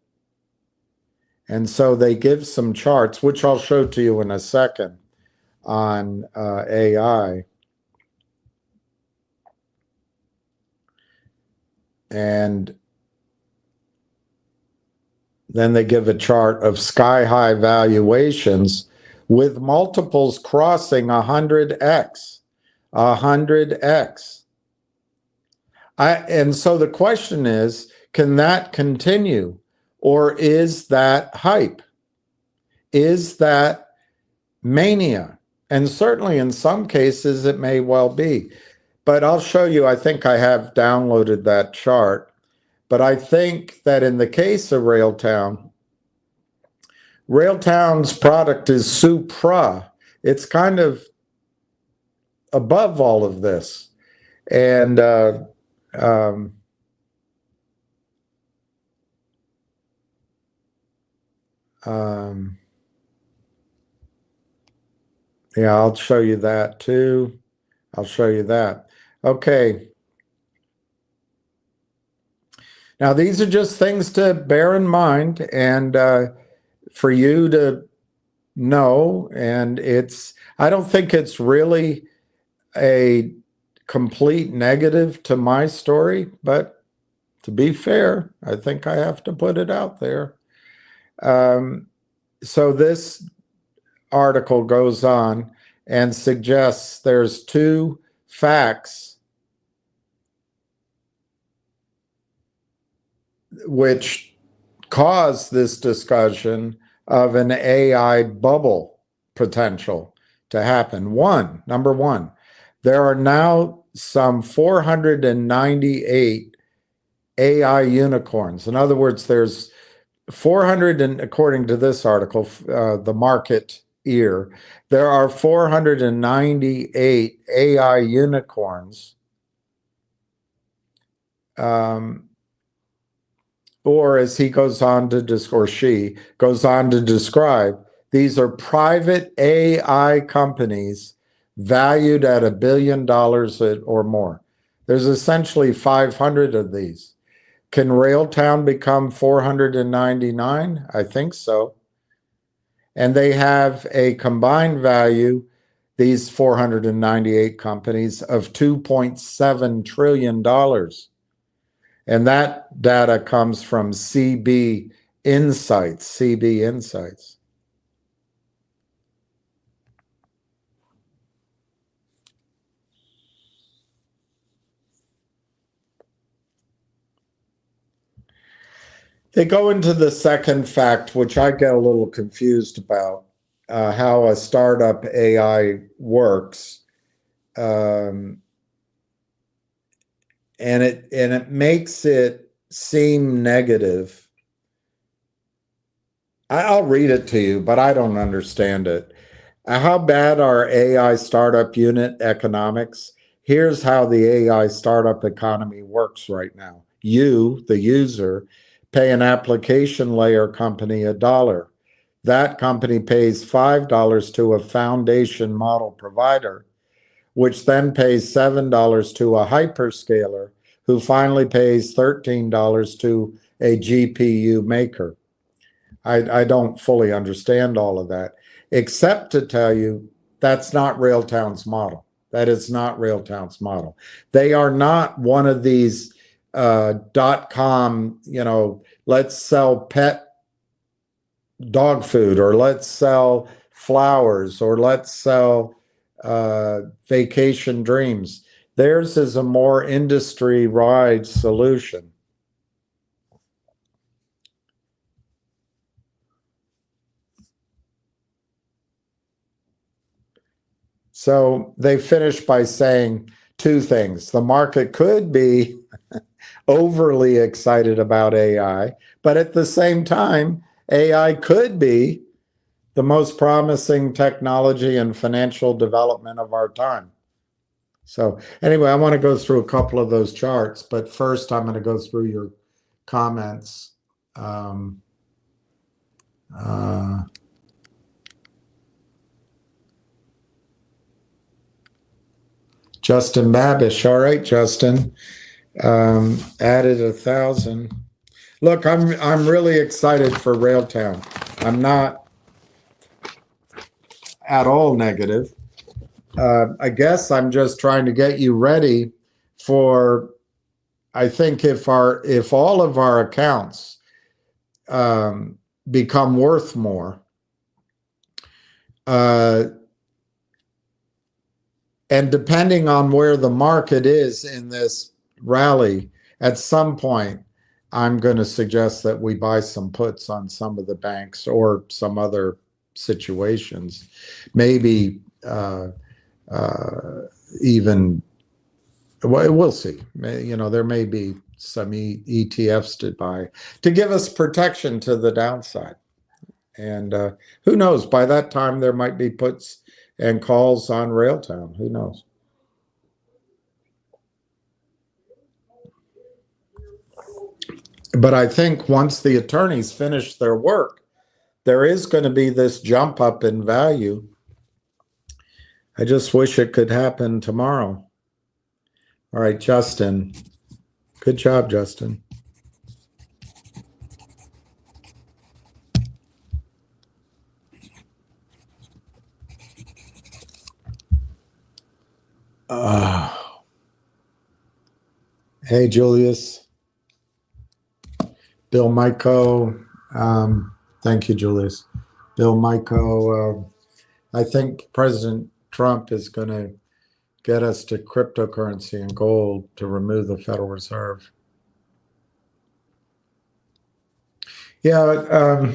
And so they give some charts, which I'll show to you in a second, on AI. And then they give a chart of sky-high valuations with multiples crossing 100x. 100x. And so the question is, can that continue? Or is that hype? Is that mania? And certainly in some cases it may well be. But I'll show you, I think I have downloaded that chart. But I think that in the case of Railtown, Railtown's product is supra. It's kind of above all of this. And um, um, yeah, I'll show you that too. I'll show you that. Okay. Now, these are just things to bear in mind and for you to know. And I don't think it's really a complete negative to my story, but to be fair, I think I have to put it out there. So this article goes on and suggests there's two facts which cause this discussion of an AI bubble potential to happen. Number one, there are now some 498 AI unicorns. In other words, there's 400, and according to this article, the market ear, there are 498 AI unicorns, or as he goes on to, or she goes on to describe, these are private AI companies valued at $1 billion or more. There's essentially 500 of these. Can Railtown become 499? I think so. And they have a combined value, these 498 companies, of $2.7 trillion. And that data comes from CB Insights, CB Insights. They go into the second fact, which I get a little confused about, how a startup AI works. And it makes it seem negative. I'll read it to you, but I don't understand it. How bad are AI startup unit economics? Here's how the AI startup economy works right now. You, the user, pay an application layer company $1. That company pays $5 to a foundation model provider, which then pays $7 to a hyperscaler, who finally pays $13 to a GPU maker. I don't fully understand all of that, except to tell you that's not Railtown's model. That is not Railtown's model. They are not one of these .com, let's sell pet dog food, or let's sell flowers, or let's sell vacation dreams. Theirs is a more industry-wide solution. So they finish by saying two things. The market could be overly excited about AI, but at the same time, AI could be the most promising technology and financial development of our time. So anyway, I want to go through a couple of those charts, but first I'm going to go through your comments. Justin Babish. All right, Justin. Added 1,000. Look, I'm really excited for Railtown. I'm not at all negative. I guess I'm just trying to get you ready for, I think if all of our accounts become worth more, and depending on where the market is in this rally, at some point, I'm going to suggest that we buy some puts on some of the banks or some other situations. Maybe even, well, we'll see. There may be some ETFs to buy to give us protection to the downside. And who knows? By that time, there might be puts and calls on Railtown. Who knows? But I think once the attorneys finish their work, there is going to be this jump up in value. I just wish it could happen tomorrow. All right, Justin. Good job, Justin. Hey, Julius. Bill Myko. Thank you, Julius. Bill Myko. I think President Trump is going to get us to cryptocurrency and gold to remove the Federal Reserve. Yeah,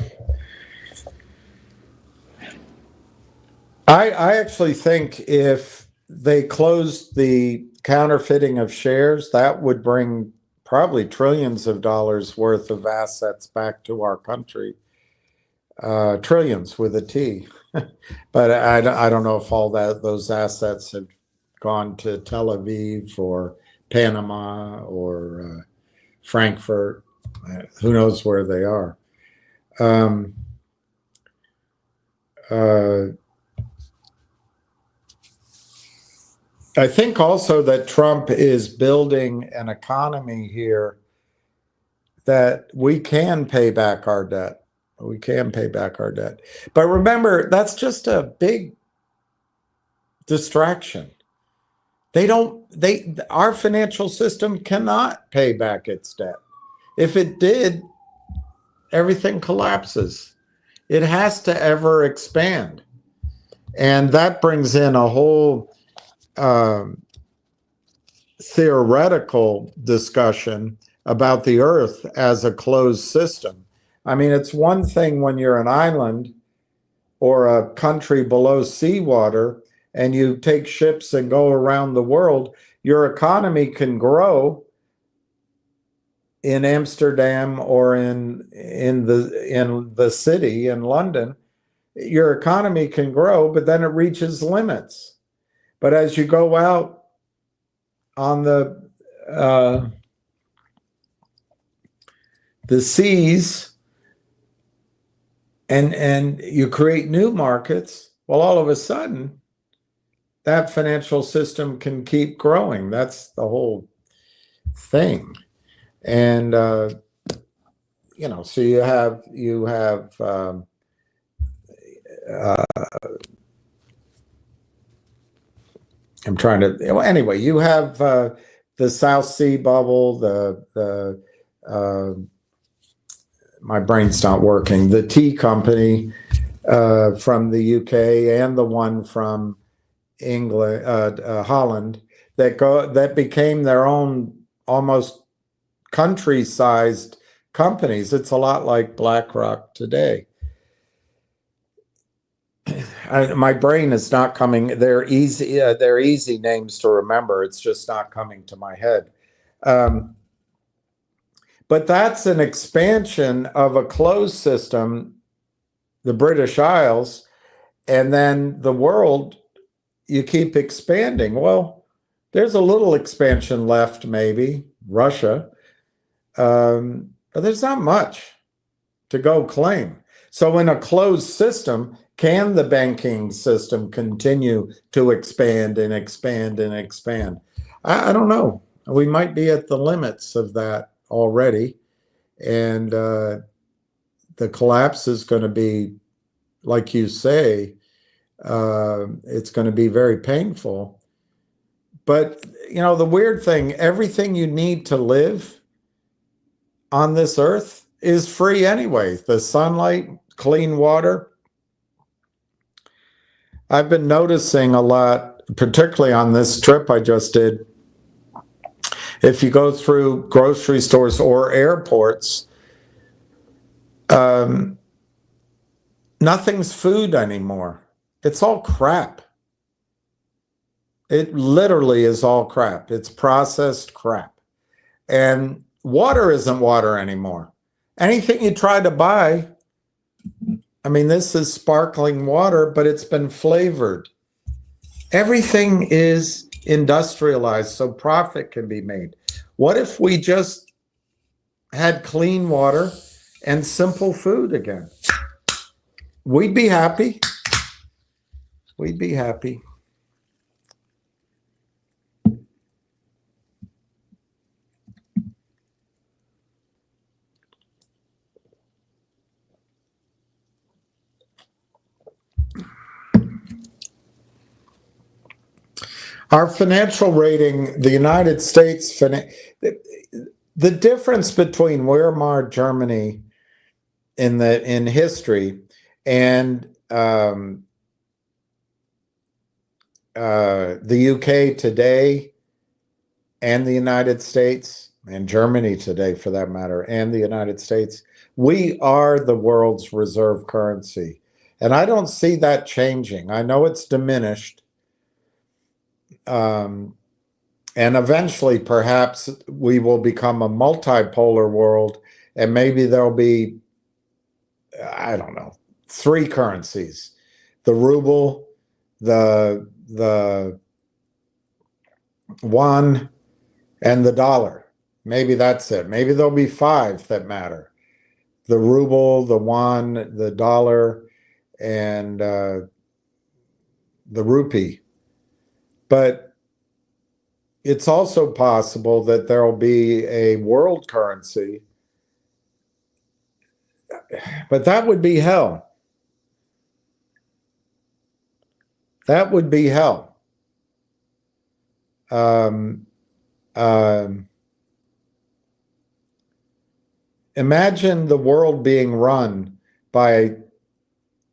I actually think if they closed the counterfeiting of shares, that would bring probably trillions of dollars worth of assets back to our country. Trillions with a T. But I don't know if all those assets have gone to Tel Aviv or Panama or Frankfurt. Who knows where they are? I think also that Trump is building an economy here that we can pay back our debt. We can pay back our debt. But remember, that's just a big distraction. Our financial system cannot pay back its debt. If it did, everything collapses. It has to ever expand. And that brings in a whole theoretical discussion about the earth as a closed system. I mean, it's one thing when you're an island or a country below seawater and you take ships and go around the world, your economy can grow in Amsterdam or in the city in London. Your economy can grow, but then it reaches limits. But as you go out on the seas and you create new markets, well, all of a sudden that financial system can keep growing. That's the whole thing. And you know, so you have I'm trying to, well, anyway, you have the South Sea bubble, the my brain's not working, the tea company from the UK and the one from England, Holland, that became their own almost country-sized companies. It's a lot like BlackRock today. My brain is not coming. They're easy names to remember. It's just not coming to my head. But that's an expansion of a closed system, the British Isles, and then the world, you keep expanding. Well, there's a little expansion left, maybe, Russia, but there's not much to go claim. So in a closed system, can the banking system continue to expand and expand and expand? I don't know. We might be at the limits of that already. And the collapse is going to be, like you say, it's going to be very painful. But, you know, the weird thing, everything you need to live on this earth is free anyway. The sunlight, clean water. I've been noticing a lot, particularly on this trip I just did. If you go through grocery stores or airports, nothing's food anymore. It's all crap. It literally is all crap. It's processed crap. And water isn't water anymore. Anything you try to buy, I mean, this is sparkling water, but it's been flavored. Everything is industrialized so profit can be made. What if we just had clean water and simple food again? We'd be happy. We'd be happy. Our financial rating, the United States, the difference between Weimar Germany in history and the UK today and the United States and Germany today, for that matter, and the United States, we are the world's reserve currency. And I don't see that changing. I know it's diminished. And eventually, perhaps, we will become a multipolar world, and maybe there'll be, I don't know, 3 currencies: the ruble, the yuan, and the dollar. Maybe that's it. Maybe there'll be 5 that matter: the ruble, the yuan, the dollar, and the rupee. But it's also possible that there will be a world currency, but that would be hell. That would be hell. Imagine the world being run by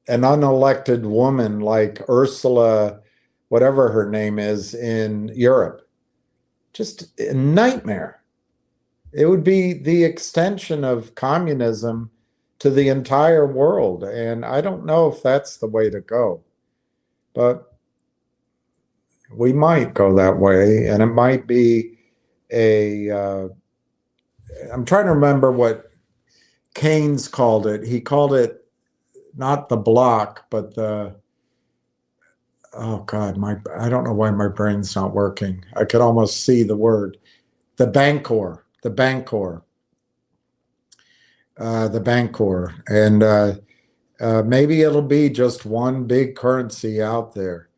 an unelected woman like Ursula, whatever her name is, in Europe. Just a nightmare. It would be the extension of communism to the entire world. And I don't know if that's the way to go, but we might go that way. And it might be I'm trying to remember what Keynes called it. He called it not the block, but oh God, I don't know why my brain's not working. I could almost see the word. The Bancor. And maybe it'll be just one big currency out there.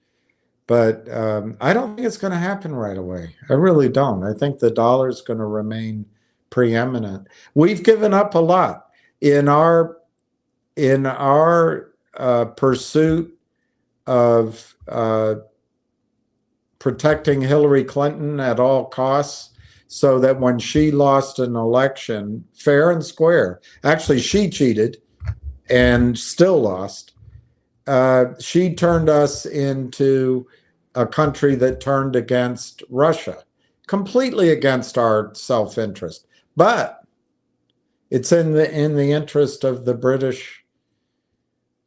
But I don't think it's going to happen right away. I really don't. I think the dollar is going to remain preeminent. We've given up a lot in our pursuit of protecting Hillary Clinton at all costs, so that when she lost an election fair and square, actually she cheated and still lost. She turned us into a country that turned against Russia, completely against our self-interest. But it's in the interest of the British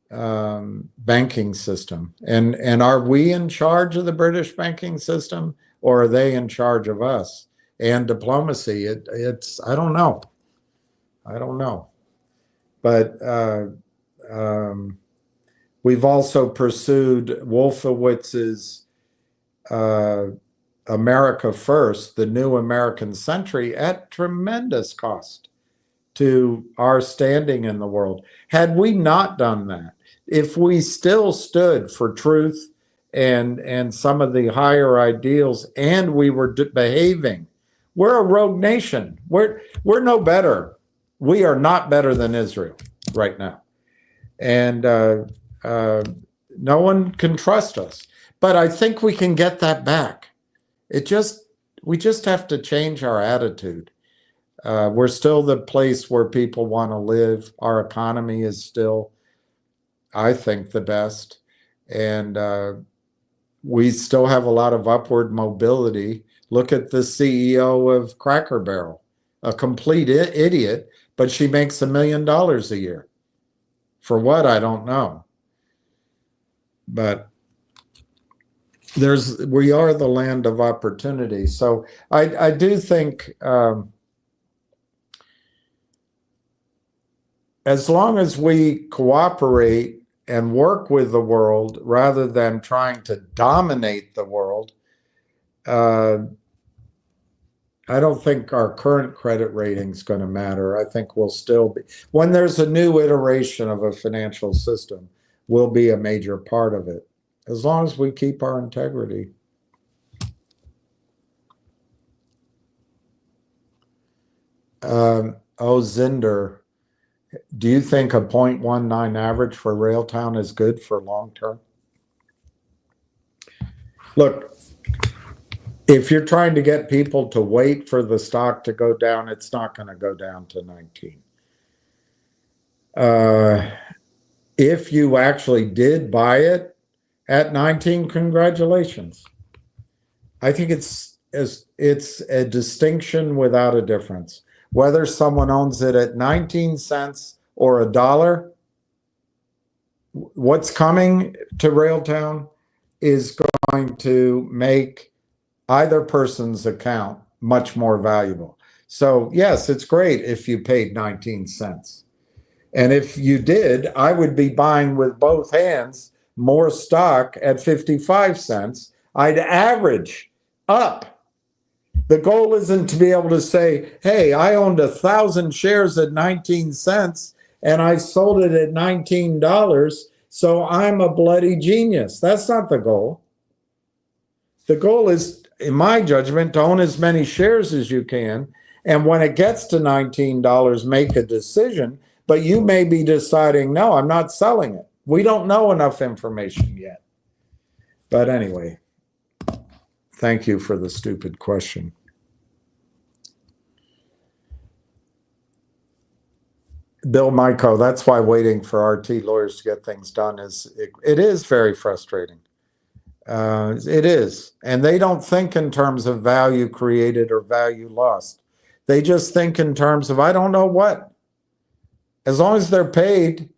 banking system. And are we in charge of the British banking system, or are they in charge of us? And diplomacy, it's I don't know. But we've also pursued Wolfowitz's America First, the new American century, at tremendous cost to our standing in the world. Had we not done that, if we still stood for truth and some of the higher ideals, and we were behaving, we're a rogue nation. We're no better. We are not better than Israel right now. And no one can trust us. But I think we can get that back. We just have to change our attitude. We're still the place where people want to live. Our economy is still, I think, the best. And we still have a lot of upward mobility. Look at the CEO of Cracker Barrel, a complete idiot, but she makes $1 million a year. For what, I don't know. But we are the land of opportunity. So I do think as long as we cooperate and work with the world rather than trying to dominate the world, I don't think our current credit rating is going to matter. I think we'll still be, when there's a new iteration of a financial system, we'll be a major part of it, as long as we keep our integrity. Zinder, do you think a 0.19 average for Railtown is good for long term? Look, if you're trying to get people to wait for the stock to go down, it's not going to go down to 19. If you actually did buy it at 19, congratulations. I think it's a distinction without a difference. Whether someone owns it at 19 cents or $1, what's coming to Railtown is going to make either person's account much more valuable. So yes, it's great if you paid 19 cents. And if you did, I would be buying with both hands more stock at 55 cents. I'd average up. The goal isn't to be able to say, hey, I owned 1,000 shares at 19 cents and I sold it at $19, so I'm a bloody genius. That's not the goal. The goal is, in my judgment, to own as many shares as you can. And when it gets to $19, make a decision. But you may be deciding, no, I'm not selling it. We don't know enough information yet. But anyway, thank you for the stupid question. Bill Myko, that's why waiting for RT lawyers to get things done it is very frustrating. It is. And they don't think in terms of value created or value lost. They just think in terms of, I don't know what. As long as they're paid,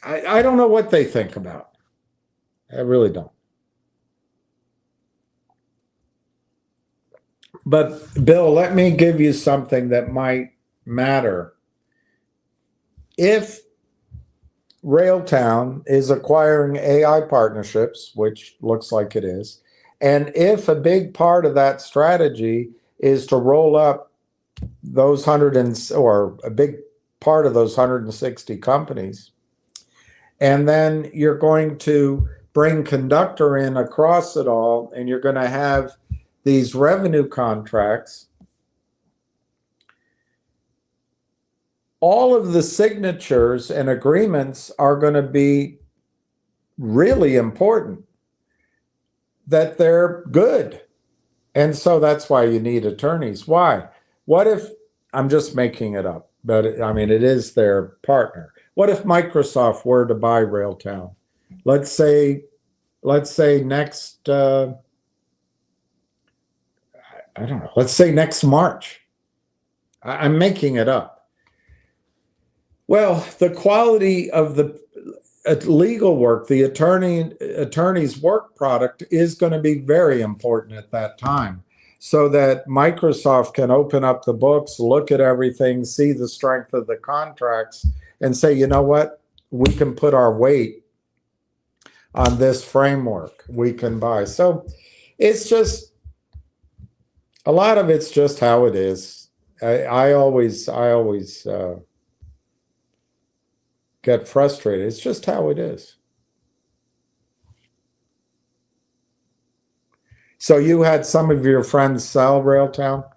I don't know what they think about. I really don't. But Bill, let me give you something that might matter. If Railtown is acquiring AI partnerships, which looks like it is, and if a big part of that strategy is to roll up those or a big part of those 160 companies, and then you're going to bring Conductor in across it all, and you're going to have these revenue contracts, all of the signatures and agreements are going to be really important, that they're good. And so that's why you need attorneys. Why? What if, I'm just making it up, but I mean, it is their partner. What if Microsoft were to buy Railtown? Let's say next, I don't know, let's say next March. I'm making it up. Well, the quality of the legal work, the attorney's work product is going to be very important at that time, so that Microsoft can open up the books, look at everything, see the strength of the contracts, and say, you know what, we can put our weight on this framework, we can buy. So it's just, a lot of it's just how it is. I always get frustrated. It's just how it is. So you had some of your friends sell Railtown.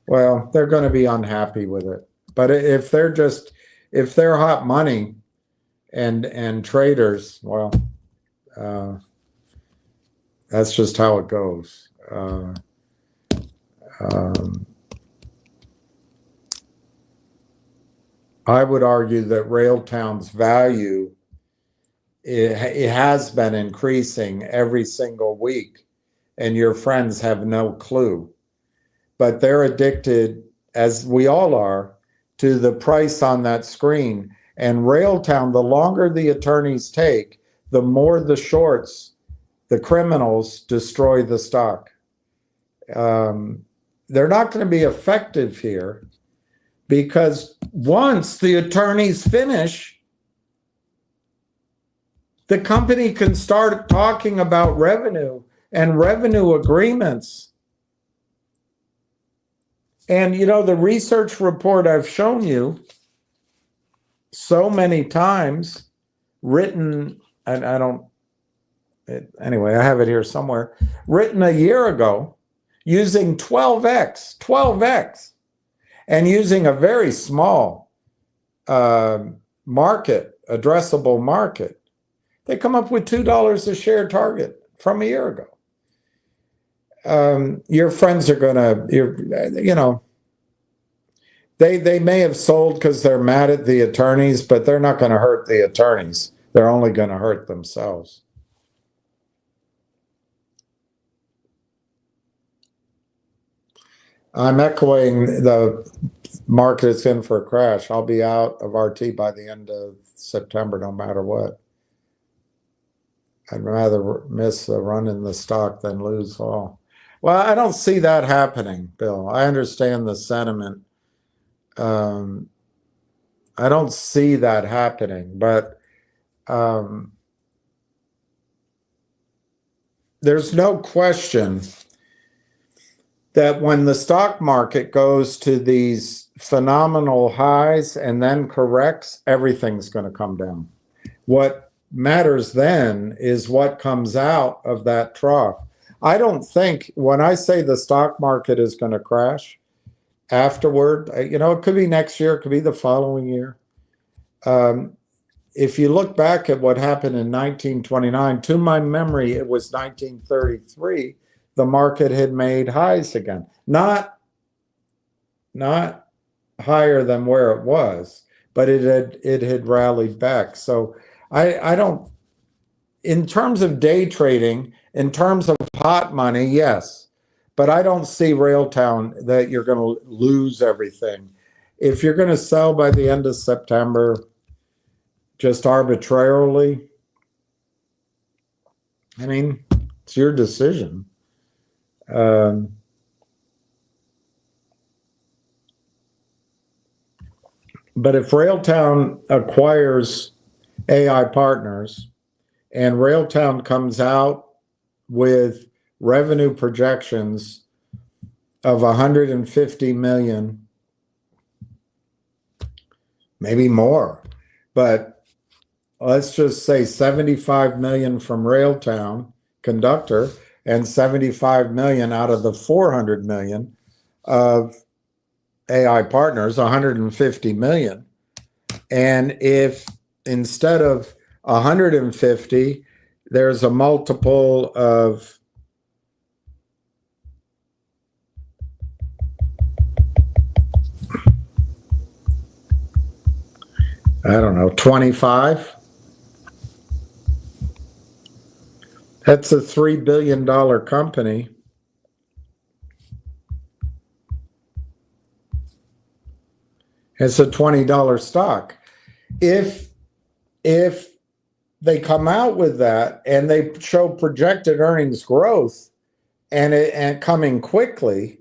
Well, they're going to be unhappy with it. But if they're hot money and traders, well, that's just how it goes. I would argue that Railtown's value, it has been increasing every single week, and your friends have no clue. But they're addicted, as we all are, to the price on that screen. And Railtown, the longer the attorneys take, the more the shorts, the criminals, destroy the stock. They're not going to be effective here, because once the attorneys finish, the company can start talking about revenue and revenue agreements. And, you know, the research report I've shown you so many times, written, and anyway, I have it here somewhere, written a year ago, using 12x, and using a very small market, addressable market. They come up with $2 a share target from a year ago. Your friends are gonna, you know, they may have sold because they're mad at the attorneys, but they're not going to hurt the attorneys. They're only going to hurt themselves. I'm echoing the market is in for a crash. I'll be out of RT by the end of September, no matter what. I'd rather miss a run in the stock than lose all. Well, I don't see that happening, Bill. I understand the sentiment. I don't see that happening, but there's no question that when the stock market goes to these phenomenal highs and then corrects, everything's going to come down. What matters then is what comes out of that trough. I don't think, when I say the stock market is going to crash afterward, you know, it could be next year, it could be the following year. If you look back at what happened in 1929, to my memory, it was 1933, the market had made highs again. Not higher than where it was, but it had rallied back. So I don't, in terms of day trading, in terms of hot money, yes. But I don't see Railtown that you're going to lose everything. If you're going to sell by the end of September, just arbitrarily, I mean, it's your decision. But if Railtown acquires AI Partners and Railtown comes out with revenue projections of 150 million, maybe more, but let's just say 75 million from Railtown Conductor and 75 million out of the 400 million of AI Partners, 150 million. And if instead of 150, there's a multiple of I don't know, 25. That's a $3 billion company. It's a $20 stock. If they come out with that and they show projected earnings growth and coming quickly,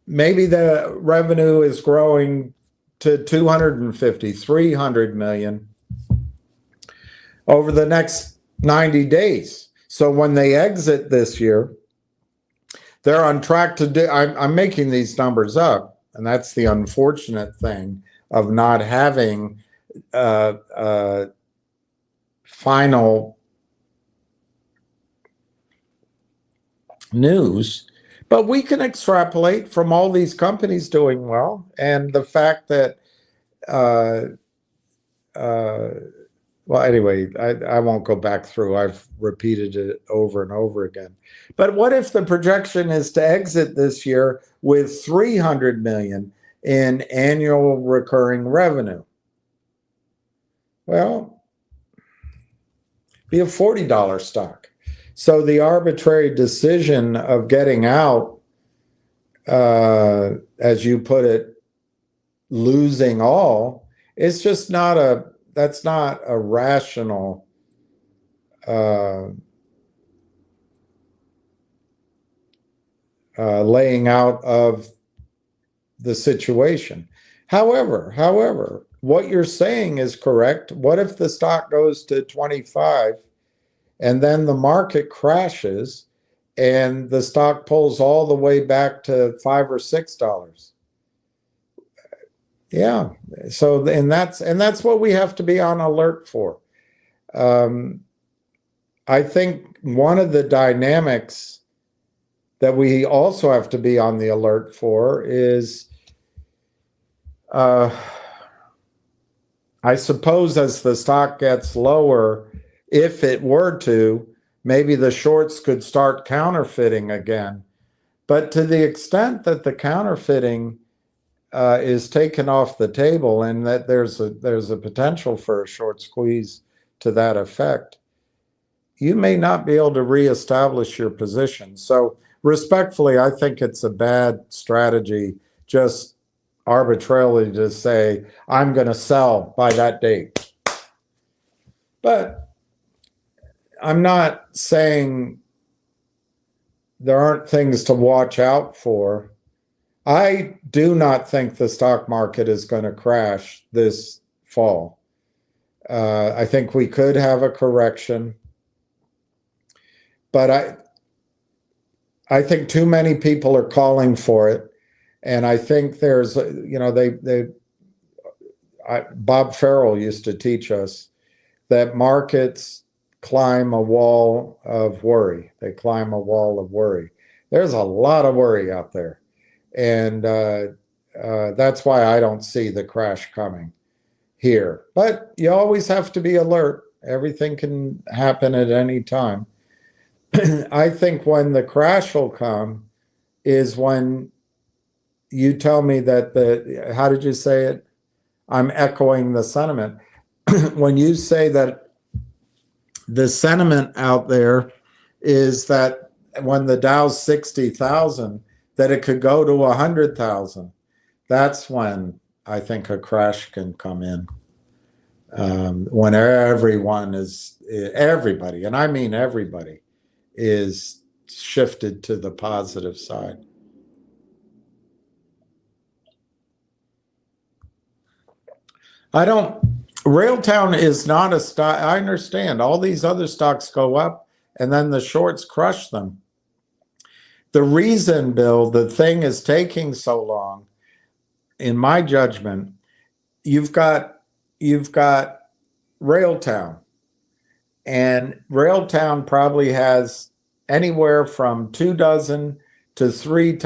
maybe the revenue is growing to 250, 300 million over the next 90 days. So when they exit this year, they're on track to do, I'm making these numbers up, and that's the unfortunate thing of not having final news. But we can extrapolate from all these companies doing well, and the fact that, well, anyway, I won't go back through. I've repeated it over and over again. But what if the projection is to exit this year with 300 million in annual recurring revenue? Well, be a $40 stock. So the arbitrary decision of getting out, as you put it, losing all, it's just not a, that's not a rational laying out of the situation. However, what you're saying is correct. What if the stock goes to 25 and then the market crashes and the stock pulls all the way back to $5 or $6? Yeah. So, and that's what we have to be on alert for. I think one of the dynamics that we also have to be on the alert for is, I suppose as the stock gets lower, if it were to, maybe the shorts could start counterfeiting again. But to the extent that the counterfeiting is taken off the table and that there's a potential for a short squeeze to that effect, you may not be able to reestablish your position. So respectfully, I think it's a bad strategy just arbitrarily to say, I'm going to sell by that date. But I'm not saying there aren't things to watch out for. I do not think the stock market is going to crash this fall. I think we could have a correction, but I think too many people are calling for it, and I think there's, you know, Bob Farrell used to teach us that markets climb a wall of worry. They climb a wall of worry. There's a lot of worry out there. And that's why I don't see the crash coming here. But you always have to be alert. Everything can happen at any time. I think when the crash will come is when you tell me that how did you say it? I'm echoing the sentiment. When you say that the sentiment out there is that when the Dow's 60,000 that it could go to 100,000. That's when I think a crash can come in. When everybody, and I mean everybody, is shifted to the positive side. Railtown is not a stock. I understand all these other stocks go up and then the shorts crush them. The reason, Bill, the thing is taking so long, in my judgment, you've got Railtown, and Railtown probably has anywhere from 24 to 3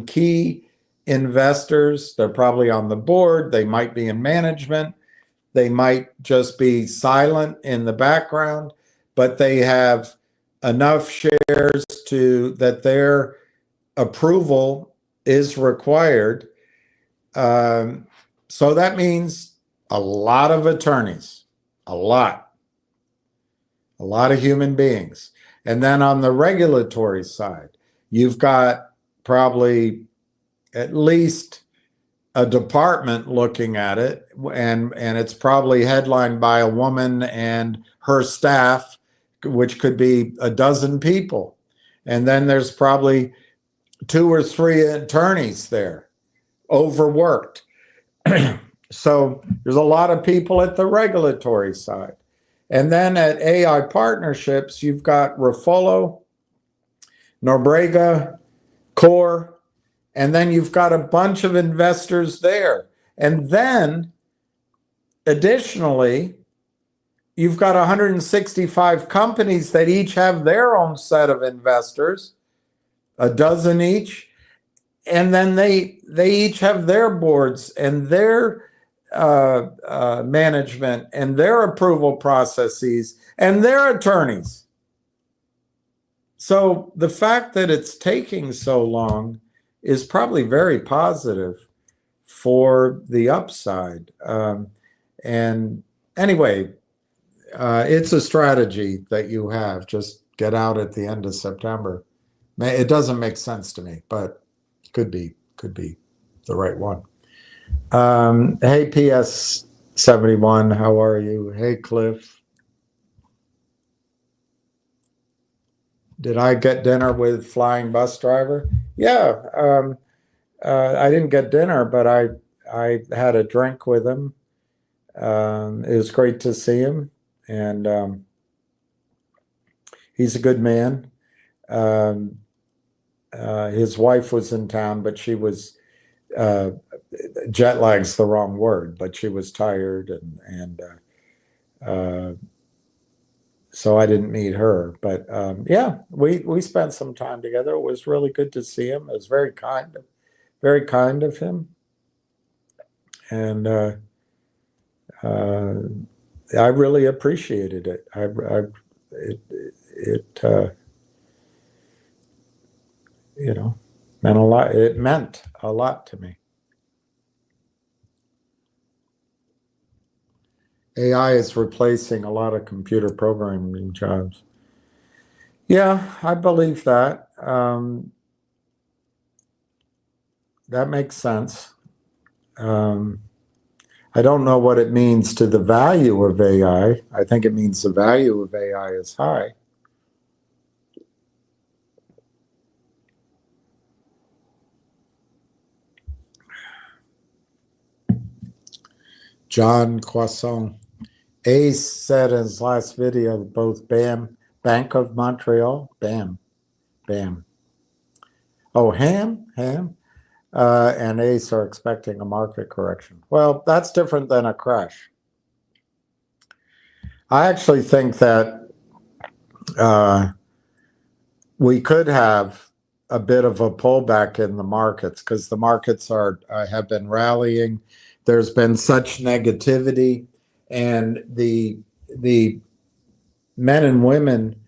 key investors. They're probably on the board. They might be in management. They might just be silent in the background, but they have enough shares that their approval is required. So that means a lot of attorneys, a lot of human beings. And then on the regulatory side, you've got probably at least a department looking at it, and it's probably headlined by a woman and her staff, which could be a dozen people. And then there's probably 2 or 3 attorneys there, overworked. So there's a lot of people at the regulatory side. And then at AI Partnerships, you've got Ruffalo, Norbrega, Core, and then you've got a bunch of investors there. And then, additionally, you've got 165 companies that each have their own set of investors, a dozen each. And then they each have their boards and their management and their approval processes and their attorneys. So the fact that it's taking so long is probably very positive for the upside. And anyway, it's a strategy that you have. Just get out at the end of September. It doesn't make sense to me, but could be the right one. Hey, PS71, how are you? Hey, Cliff. Did I get dinner with Flying Bus Driver? Yeah, I didn't get dinner, but I had a drink with him. It was great to see him, and he's a good man. His wife was in town, but she was jet lag's the wrong word, but she was tired, and so I didn't meet her. But yeah, we spent some time together. It was really good to see him. It was very kind of him, and I really appreciated it. Meant a lot. It meant a lot to me. AI is replacing a lot of computer programming jobs. Yeah, I believe that. That makes sense. I don't know what it means to the value of AI. I think it means the value of AI is high. John Croissant. Ace said in his last video, both Bank of Montreal, BAM. Oh, Ham, and Ace are expecting a market correction. Well, that's different than a crash. I actually think that we could have a bit of a pullback in the markets because the markets have been rallying. There's been such negativity, and the men and women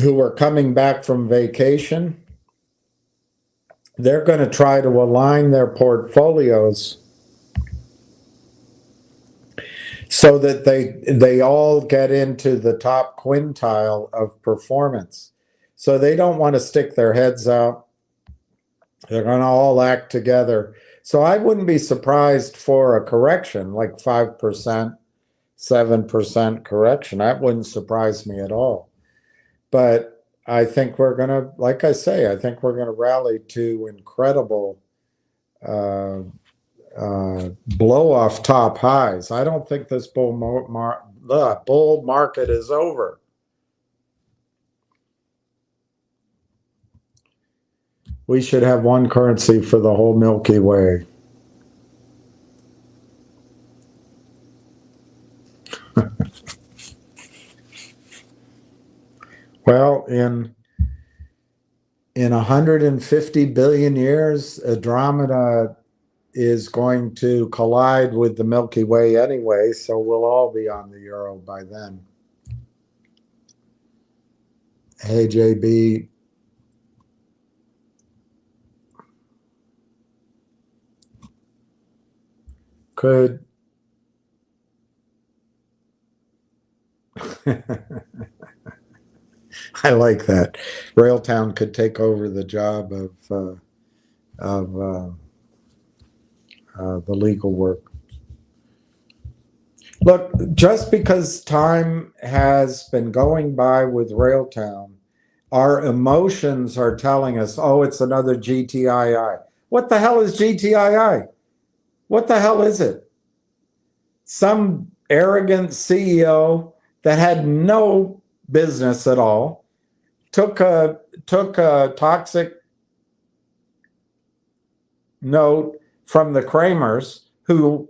who are coming back from vacation, they're going to try to align their portfolios so that they all get into the top quintile of performance. So they don't want to stick their heads out. They're going to all act together. So I wouldn't be surprised for a correction, like 5%, 7% correction. That wouldn't surprise me at all. But I think we're going to, like I say, I think we're going to rally to incredible blow off top highs. I don't think this bull market is over. We should have one currency for the whole Milky Way. Well, in 150 billion years, Andromeda is going to collide with the Milky Way anyway, so we'll all be on the euro by then. Hey, JB. Could I like that. Railtown could take over the job of the legal work. Look, just because time has been going by with Railtown, our emotions are telling us, oh, it's another GTII. What the hell is GTII? What the hell is it? Some arrogant CEO that had no business at all took a toxic note from the Kramers, who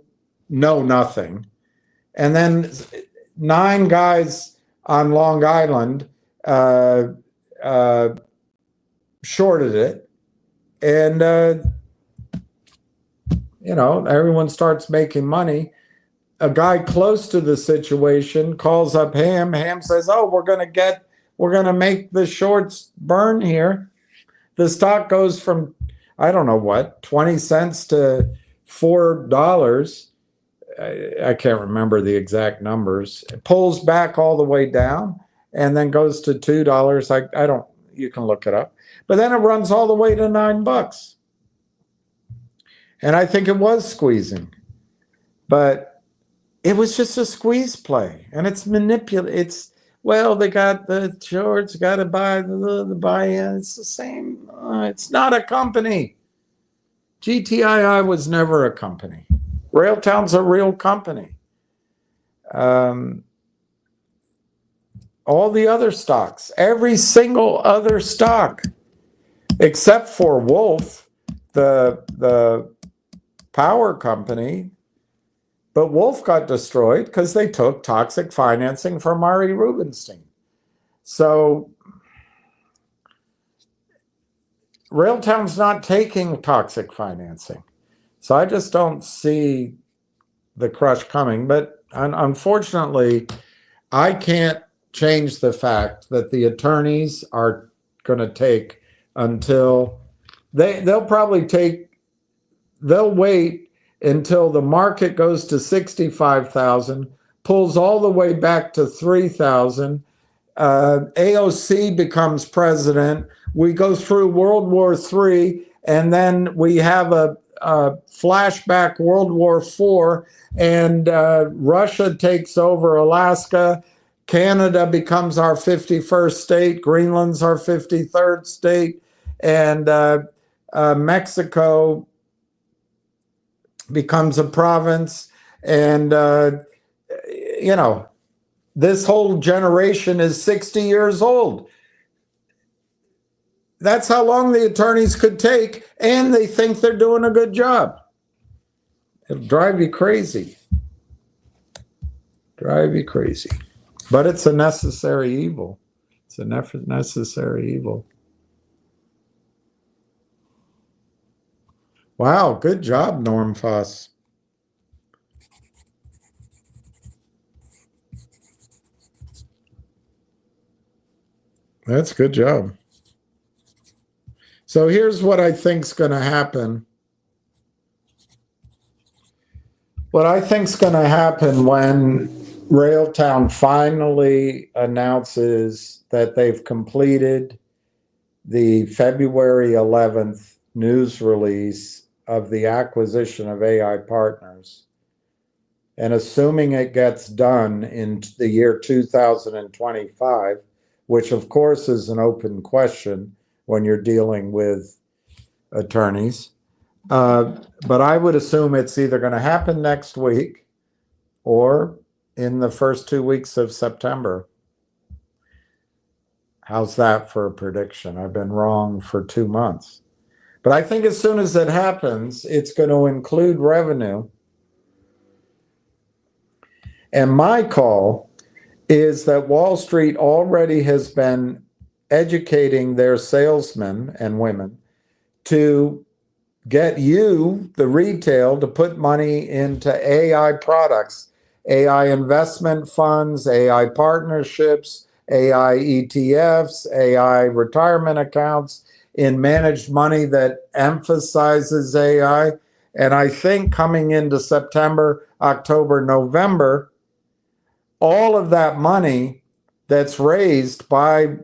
know nothing, and then 9 guys on Long Island shorted it, and everyone starts making money. A guy close to the situation calls up Ham. Ham says, "Oh, we're gonna make the shorts burn here." The stock goes from, I don't know what, 20 cents to $4. I can't remember the exact numbers. It pulls back all the way down and then goes to $2. I don't, you can look it up. But then it runs all the way to $9. And I think it was squeezing. But it was just a squeeze play. And it's manipulated. It's, well, they got the shorts, got to buy the buy-in. It's the same. It's not a company. GTII was never a company. Railtown's a real company. All the other stocks, every single other stock, except for Wolf, the power company, but Wolf got destroyed because they took toxic financing from Ari Rubinstein. So Railtown's not taking toxic financing. So I just don't see the crush coming. But unfortunately, I can't change the fact that the attorneys are going to take until they'll wait until the market goes to 65,000, pulls all the way back to 3,000. AOC becomes president. We go through World War III, and then we have a flashback World War IV, and Russia takes over Alaska. Canada becomes our 51st state. Greenland's our 53rd state. And Mexico becomes a province. And, this whole generation is 60 years old. That's how long the attorneys could take, and they think they're doing a good job. It'll drive you crazy. Drive you crazy. But it's a necessary evil. It's a necessary evil. Wow, good job, Norm Foss. That's a good job. So here's what I think's going to happen. What I think's going to happen when Railtown finally announces that they've completed the February 11th news release of the acquisition of AI Partners, and assuming it gets done in the year 2025, which of course is an open question when you're dealing with attorneys, but I would assume it's either going to happen next week or in the first 2 weeks of September. How's that for a prediction? I've been wrong for 2 months. But I think as soon as it happens, it's going to include revenue. And my call is that Wall Street already has been educating their salesmen and women to get you, the retail, to put money into AI products, AI investment funds, AI partnerships, AI ETFs, AI retirement accounts, in managed money that emphasizes AI. And I think coming into September, October, November, all of that money that's raised by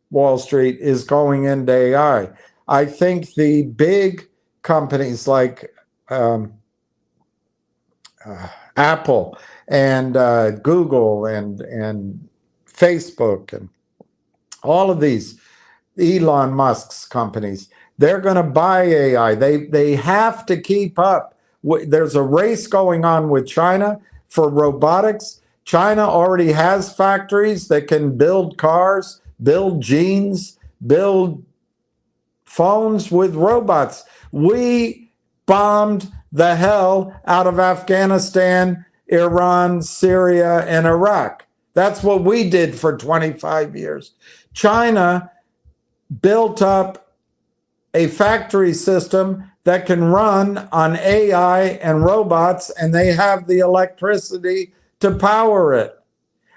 Wall Street is going into AI. I think the big companies like Apple and Google and Facebook and all of these Elon Musk's companies, they're going to buy AI. They have to keep up. There's a race going on with China for robotics. China already has factories that can build cars, build jeans, build phones with robots. We bombed the hell out of Afghanistan, Iran, Syria, and Iraq. That's what we did for 25 years. China built up a factory system that can run on AI and robots, and they have the electricity to power it.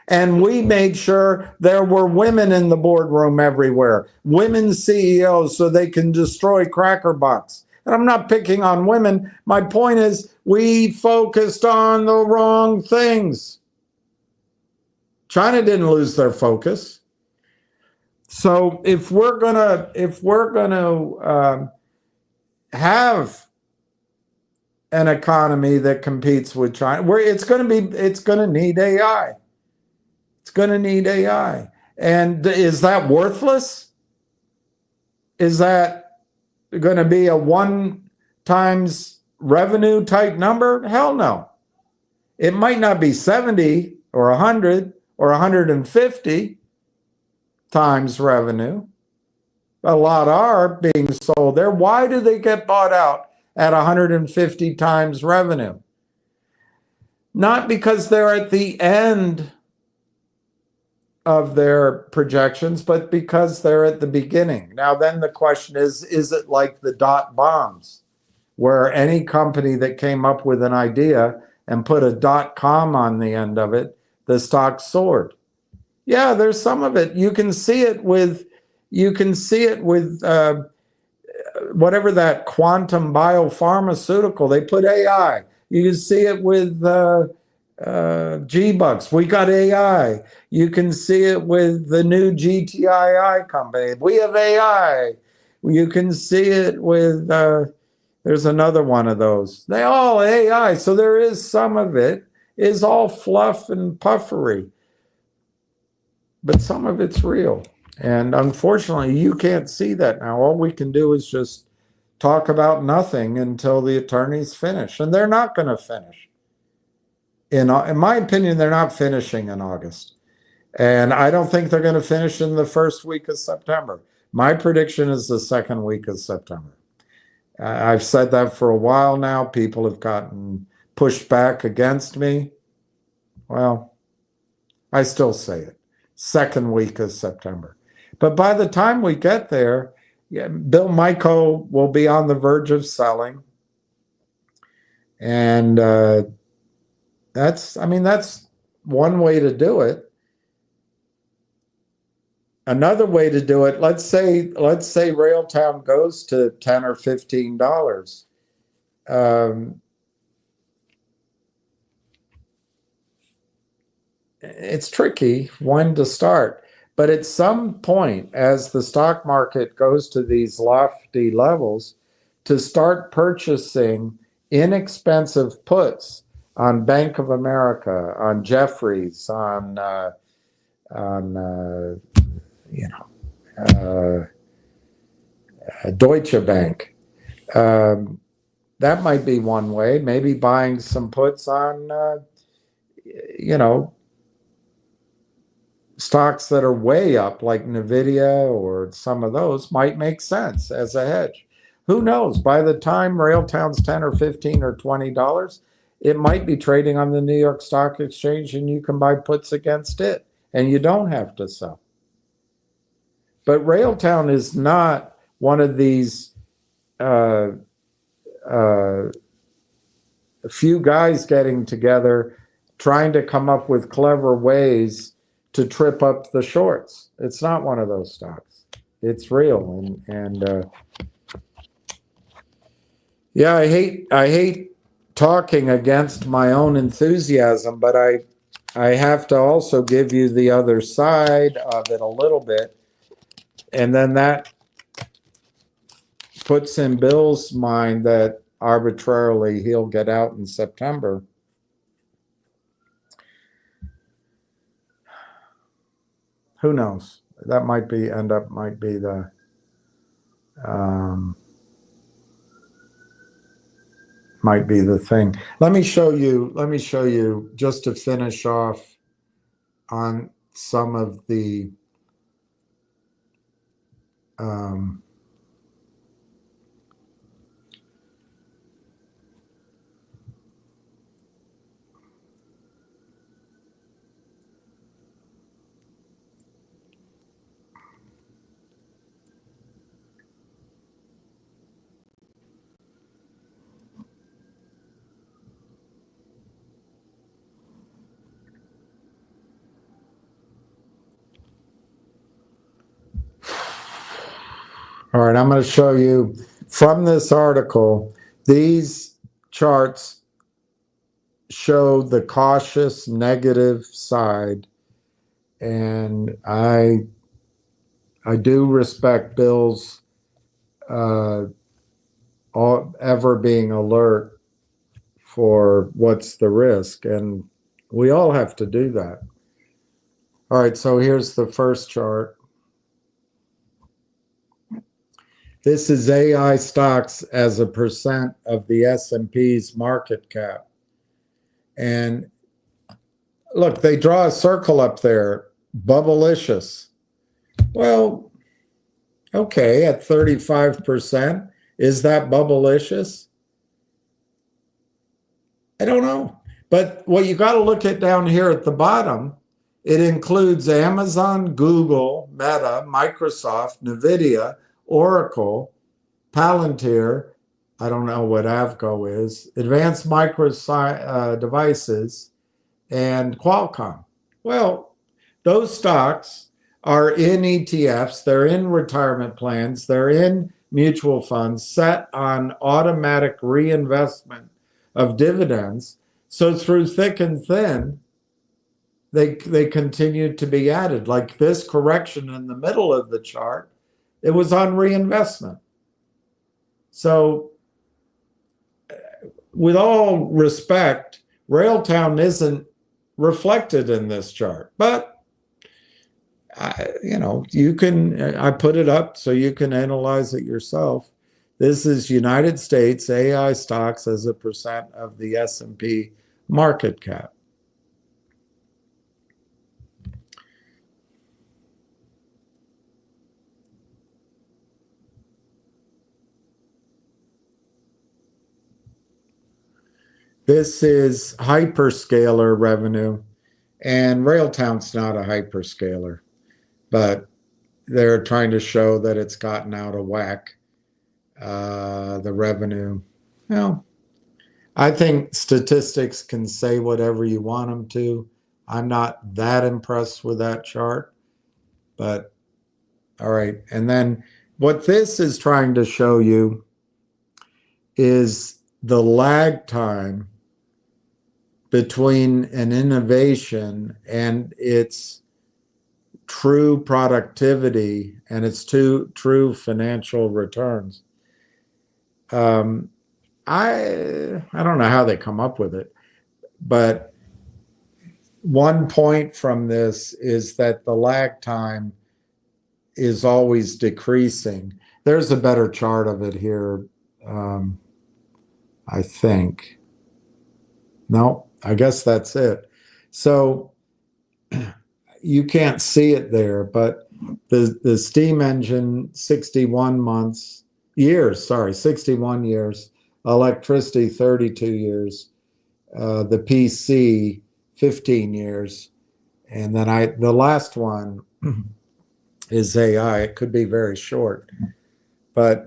And we made sure there were women in the boardroom everywhere, women CEOs, so they can destroy Crackerbox. And I'm not picking on women. My point is, we focused on the wrong things. China didn't lose their focus. So if we're gonna have an economy that competes with China, it's gonna need AI. It's gonna need AI. And is that worthless? Is that going to be a 1 times revenue type number? Hell no. It might not be 70 or 100 or 150 times revenue. A lot are being sold there. Why do they get bought out at 150 times revenue? Not because they're at the end of their projections, but because they're at the beginning. Now, then the question is it like the dot bombs, where any company that came up with an idea and put a .com on the end of it, the stock soared? Yeah, there's some of it. You can see it with whatever that quantum biopharmaceutical, they put AI. You can see it with G-Bucks. We got AI. You can see it with the new GTII company. We have AI. You can see it with, there's another one of those. They all AI. So there is some of it is all fluff and puffery, but some of it's real. And unfortunately, you can't see that now. All we can do is just talk about nothing until the attorneys finish. And they're not going to finish. In my opinion, they're not finishing in August. And I don't think they're going to finish in the first week of September. My prediction is the second week of September. I've said that for a while now. People have gotten pushed back against me. Well, I still say it. Second week of September. But by the time we get there, Bill Michael will be on the verge of selling. And that's one way to do it. Another way to do it, let's say Railtown goes to $10 or $15. It's tricky when to start. But at some point, as the stock market goes to these lofty levels, to start purchasing inexpensive puts on Bank of America, on Jeffries, on you know Deutsche Bank. That might be one way. Maybe buying some puts on you know stocks that are way up, like Nvidia or some of those, might make sense as a hedge. Who knows? By the time Railtown's 10 or 15 or $20, it might be trading on the New York Stock Exchange, and you can buy puts against it, and you don't have to sell. But Railtown is not one of these few guys getting together trying to come up with clever ways to trip up the shorts. It's not one of those stocks. It's real, and yeah, I hate talking against my own enthusiasm, but I have to also give you the other side of it a little bit, and then that puts in Bill's mind that arbitrarily he'll get out in September. Who knows? That might be the thing. Let me show you just to finish off on some of the all right, I'm going to show you from this article. These charts show the cautious negative side, and I do respect Bill's ever being alert for what's the risk, and we all have to do that. All right, so here's the first chart. This is AI stocks as a percent of the S&P's market cap. And look, they draw a circle up there, bubblicious. Well, okay, at 35%, is that bubblicious? I don't know. But what you got to look at down here at the bottom, it includes Amazon, Google, Meta, Microsoft, Nvidia, Oracle, Palantir, I don't know what Avco is, Advanced Micro Devices, and Qualcomm. Well, those stocks are in ETFs, they're in retirement plans, they're in mutual funds set on automatic reinvestment of dividends. So through thick and thin, they continue to be added. Like this correction in the middle of the chart, it was on reinvestment. So with all respect, Railtown isn't reflected in this chart, but you can, I put it up so you can analyze it yourself. This is United States AI stocks as a percent of the S&P market cap. This is hyperscaler revenue, and Railtown's not a hyperscaler, but they're trying to show that it's gotten out of whack, the revenue. Well, I think statistics can say whatever you want them to. I'm not that impressed with that chart, but all right. And then what this is trying to show you is the lag time between an innovation and its true productivity and its true financial returns. I don't know how they come up with it, but one point from this is that the lag time is always decreasing. There's a better chart of it here, I think. No, I guess that's it. So you can't see it there, but the steam engine, 61 years, 61 years, electricity, 32 years, the PC, 15 years. And then the last one is AI. It could be very short, but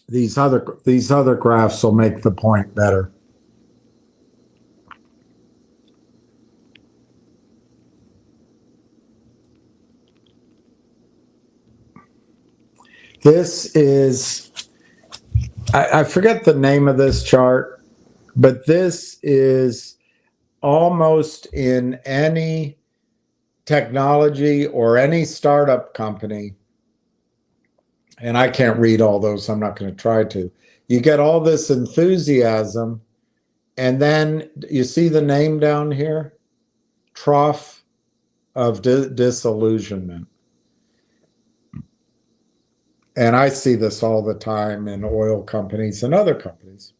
these other graphs will make the point better. This is, I forget the name of this chart, but this is almost in any technology or any startup company. And I can't read all those. I'm not going to try to. You get all this enthusiasm, and then you see the name down here, trough of disillusionment. And I see this all the time in oil companies and other companies.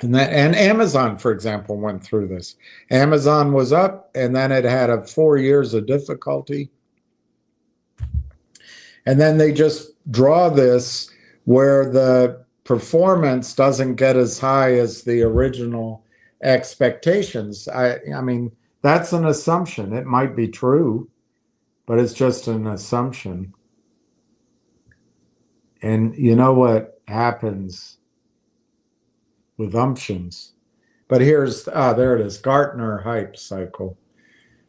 And Amazon, for example, went through this. Amazon was up, and then it had 4 years of difficulty. And then they just draw this where the performance doesn't get as high as the original expectations. I mean, that's an assumption. It might be true, but it's just an assumption. And you know what happens with umptions? But here's, there it is, Gartner hype cycle.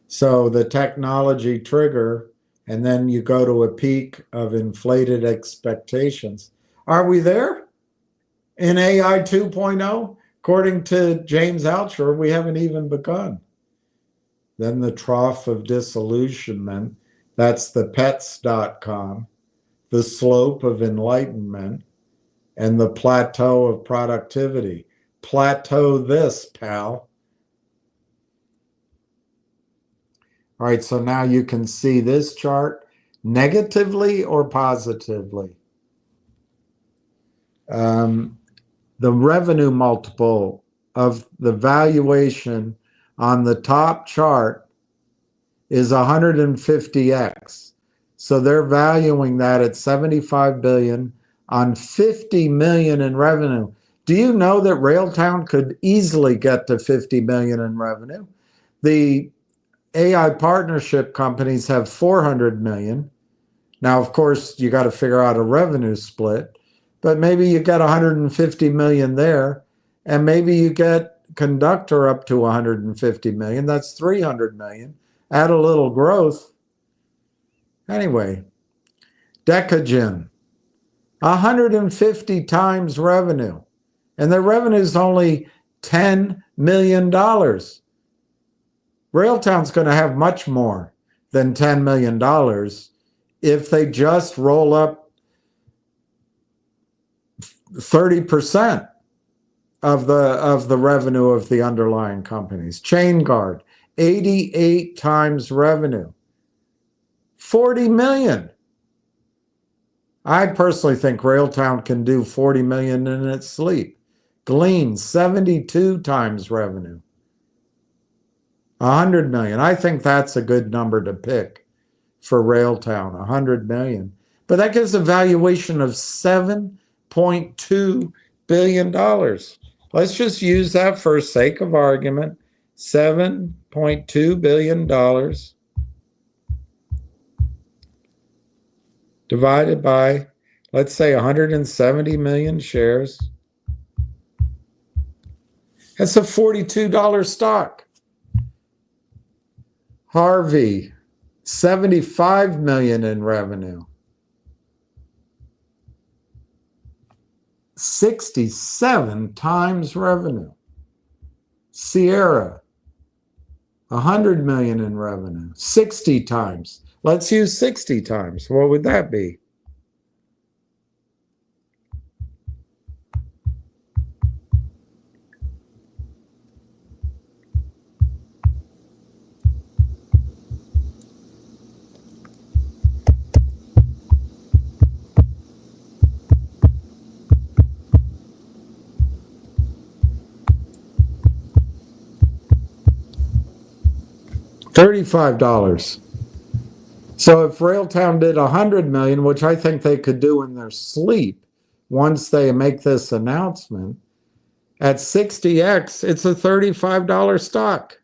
So the technology trigger, and then you go to a peak of inflated expectations. Are we there in AI 2.0? According to James Altucher, we haven't even begun. Then the trough of disillusionment, that's the pets.com, the slope of enlightenment, and the plateau of productivity. Plateau this, pal. All right, so now you can see this chart negatively or positively. The revenue multiple of the valuation on the top chart is 150x. So they're valuing that at 75 billion on 50 million in revenue. Do you know that Railtown could easily get to 50 million in revenue? The AI partnership companies have 400 million. Now, of course, you got to figure out a revenue split, but maybe you get 150 million there, and maybe you get Conductor up to 150 million. That's 300 million. Add a little growth. Anyway, Decagen, 150 times revenue, and their revenue is only $10 million. Railtown's going to have much more than $10 million if they just roll up 30% of the revenue of the underlying companies. ChainGuard, 88 times revenue, 40 million. I personally think Railtown can do 40 million in its sleep. Glean, 72 times revenue, 100 million. I think that's a good number to pick for Railtown, 100 million. But that gives a valuation of $7.2 billion. Let's just use that for sake of argument. $7.2 billion divided by, let's say, 170 million shares. That's a $42 stock. Harvey, 75 million in revenue, 67 times revenue. Sierra, 100 million in revenue, 60 times. Let's use 60 times. What would that be? $35. So if Railtown did 100 million, which I think they could do in their sleep once they make this announcement, at 60x, it's a $35 stock.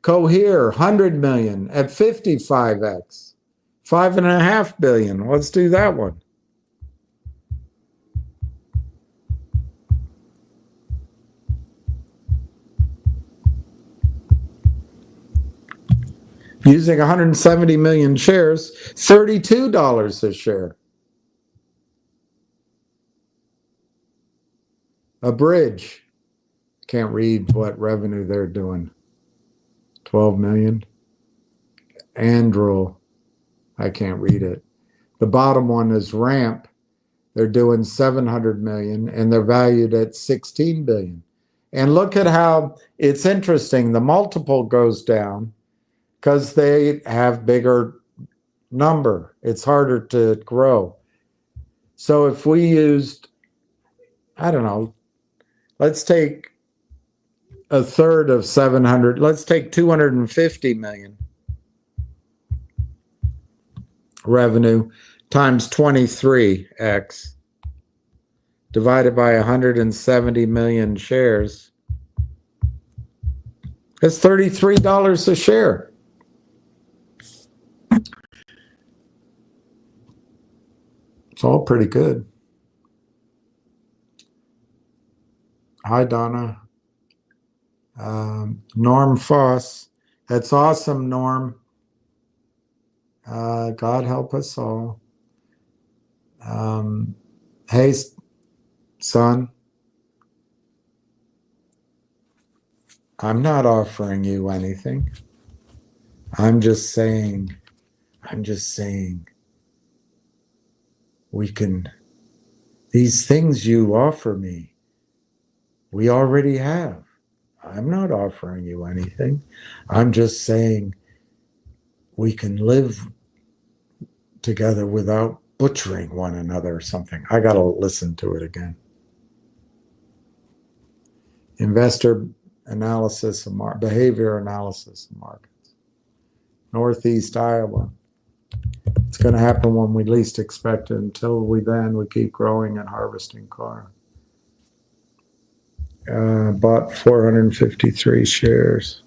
Cohere, 100 million at 55x, $5.5 billion. Let's do that one. Using 170 million shares, $32 a share. A bridge. Can't read what revenue they're doing. 12 million. Andrel. I can't read it. The bottom one is Ramp. They're doing 700 million and they're valued at 16 billion. And look at how it's interesting. The multiple goes down because they have bigger number. It's harder to grow. So if we used, I don't know, let's take a third of 700, let's take 250 million revenue times 23x divided by 170 million shares. That's $33 a share. It's all pretty good. Hi, Donna. Norm Foss. That's awesome, Norm. God help us all. Hey, son. I'm not offering you anything. I'm just saying, we can, these things you offer me, we already have. I'm not offering you anything. I'm just saying we can live together without butchering one another or something. I got to listen to it again. Investor analysis of behavior analysis of markets. Northeast Iowa. It's going to happen when we least expect it. Until we keep growing and harvesting corn. Bought 453 shares.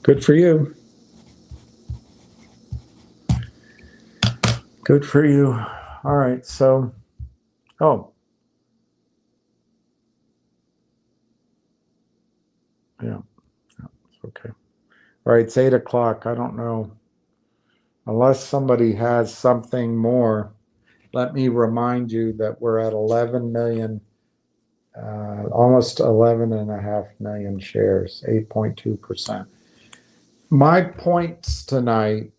Good for you. Good for you. All right, so, yeah, okay. All right, it's 8 o'clock. I don't know. Unless somebody has something more, let me remind you that we're at 11 million, almost 11.5 million shares, 8.2%. My points tonight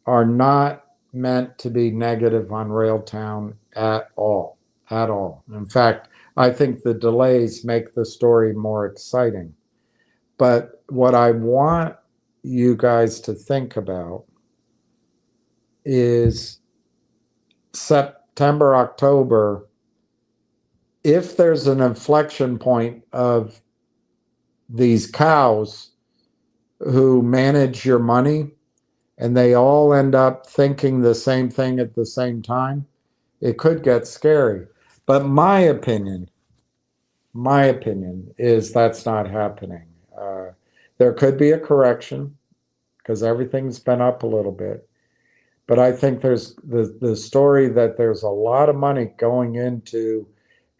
are not meant to be negative on Railtown at all. In fact, I think the delays make the story more exciting. But what I want you guys to think about is September, October, if there's an inflection point of these cows who manage your money and they all end up thinking the same thing at the same time, it could get scary. But my opinion is that's not happening. There could be a correction because everything's been up a little bit. But I think there's the story that there's a lot of money going into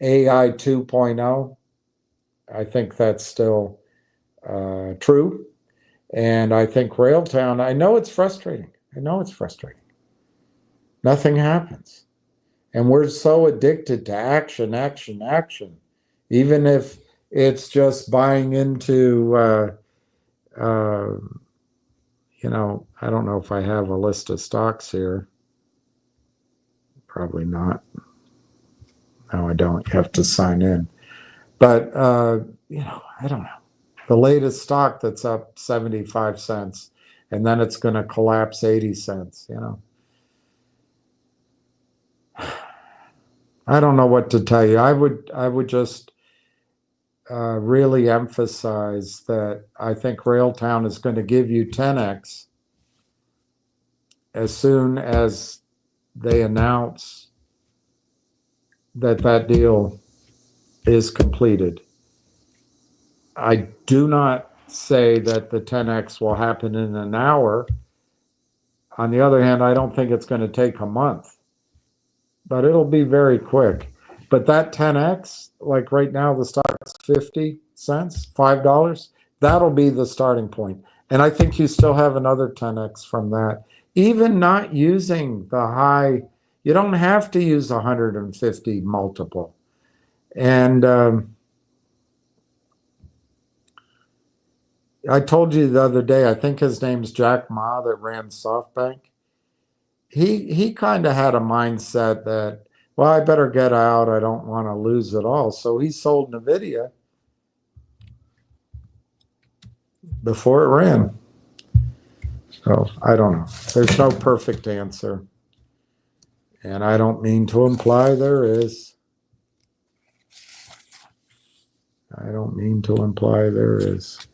AI 2.0. I think that's still true. And I think Railtown, I know it's frustrating. I know it's frustrating. Nothing happens. And we're so addicted to action, action, action. Even if it's just buying into, uh, I don't know if I have a list of stocks here. Probably not. No, I don't. You have to sign in. But, I don't know. The latest stock that's up 75 cents, and then it's going to collapse 80 cents, I don't know what to tell you. I would just really emphasize that I think Railtown is going to give you 10x as soon as they announce that deal is completed. I do not say that the 10x will happen in an hour. On the other hand, I don't think it's going to take a month, but it'll be very quick. But that 10x, like right now, the stock's 50 cents, $5, that'll be the starting point. And I think you still have another 10x from that. Even not using the high, you don't have to use 150 multiple. And I told you the other day, I think his name's Jack Ma that ran SoftBank. He kind of had a mindset that, well, I better get out. I don't want to lose it all. So he sold NVIDIA before it ran. So I don't know. There's no perfect answer. And I don't mean to imply there is. I don't mean to imply there is.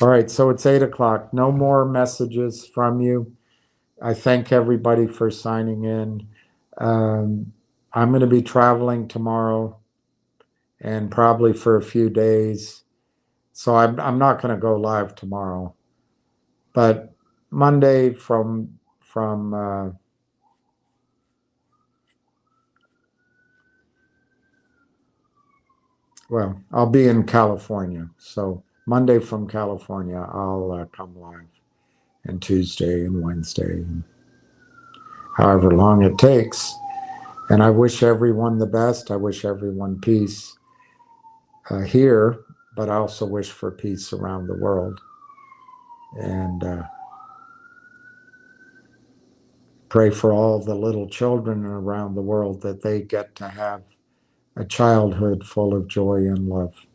All right, so it's 8 o'clock. No more messages from you. I thank everybody for signing in. I'm going to be traveling tomorrow and probably for a few days. So I'm not going to go live tomorrow. But Monday well, I'll be in California. So Monday from California, I'll come live. And Tuesday and Wednesday, and however long it takes. And I wish everyone the best. I wish everyone peace here, but I also wish for peace around the world. And pray for all the little children around the world that they get to have a childhood full of joy and love.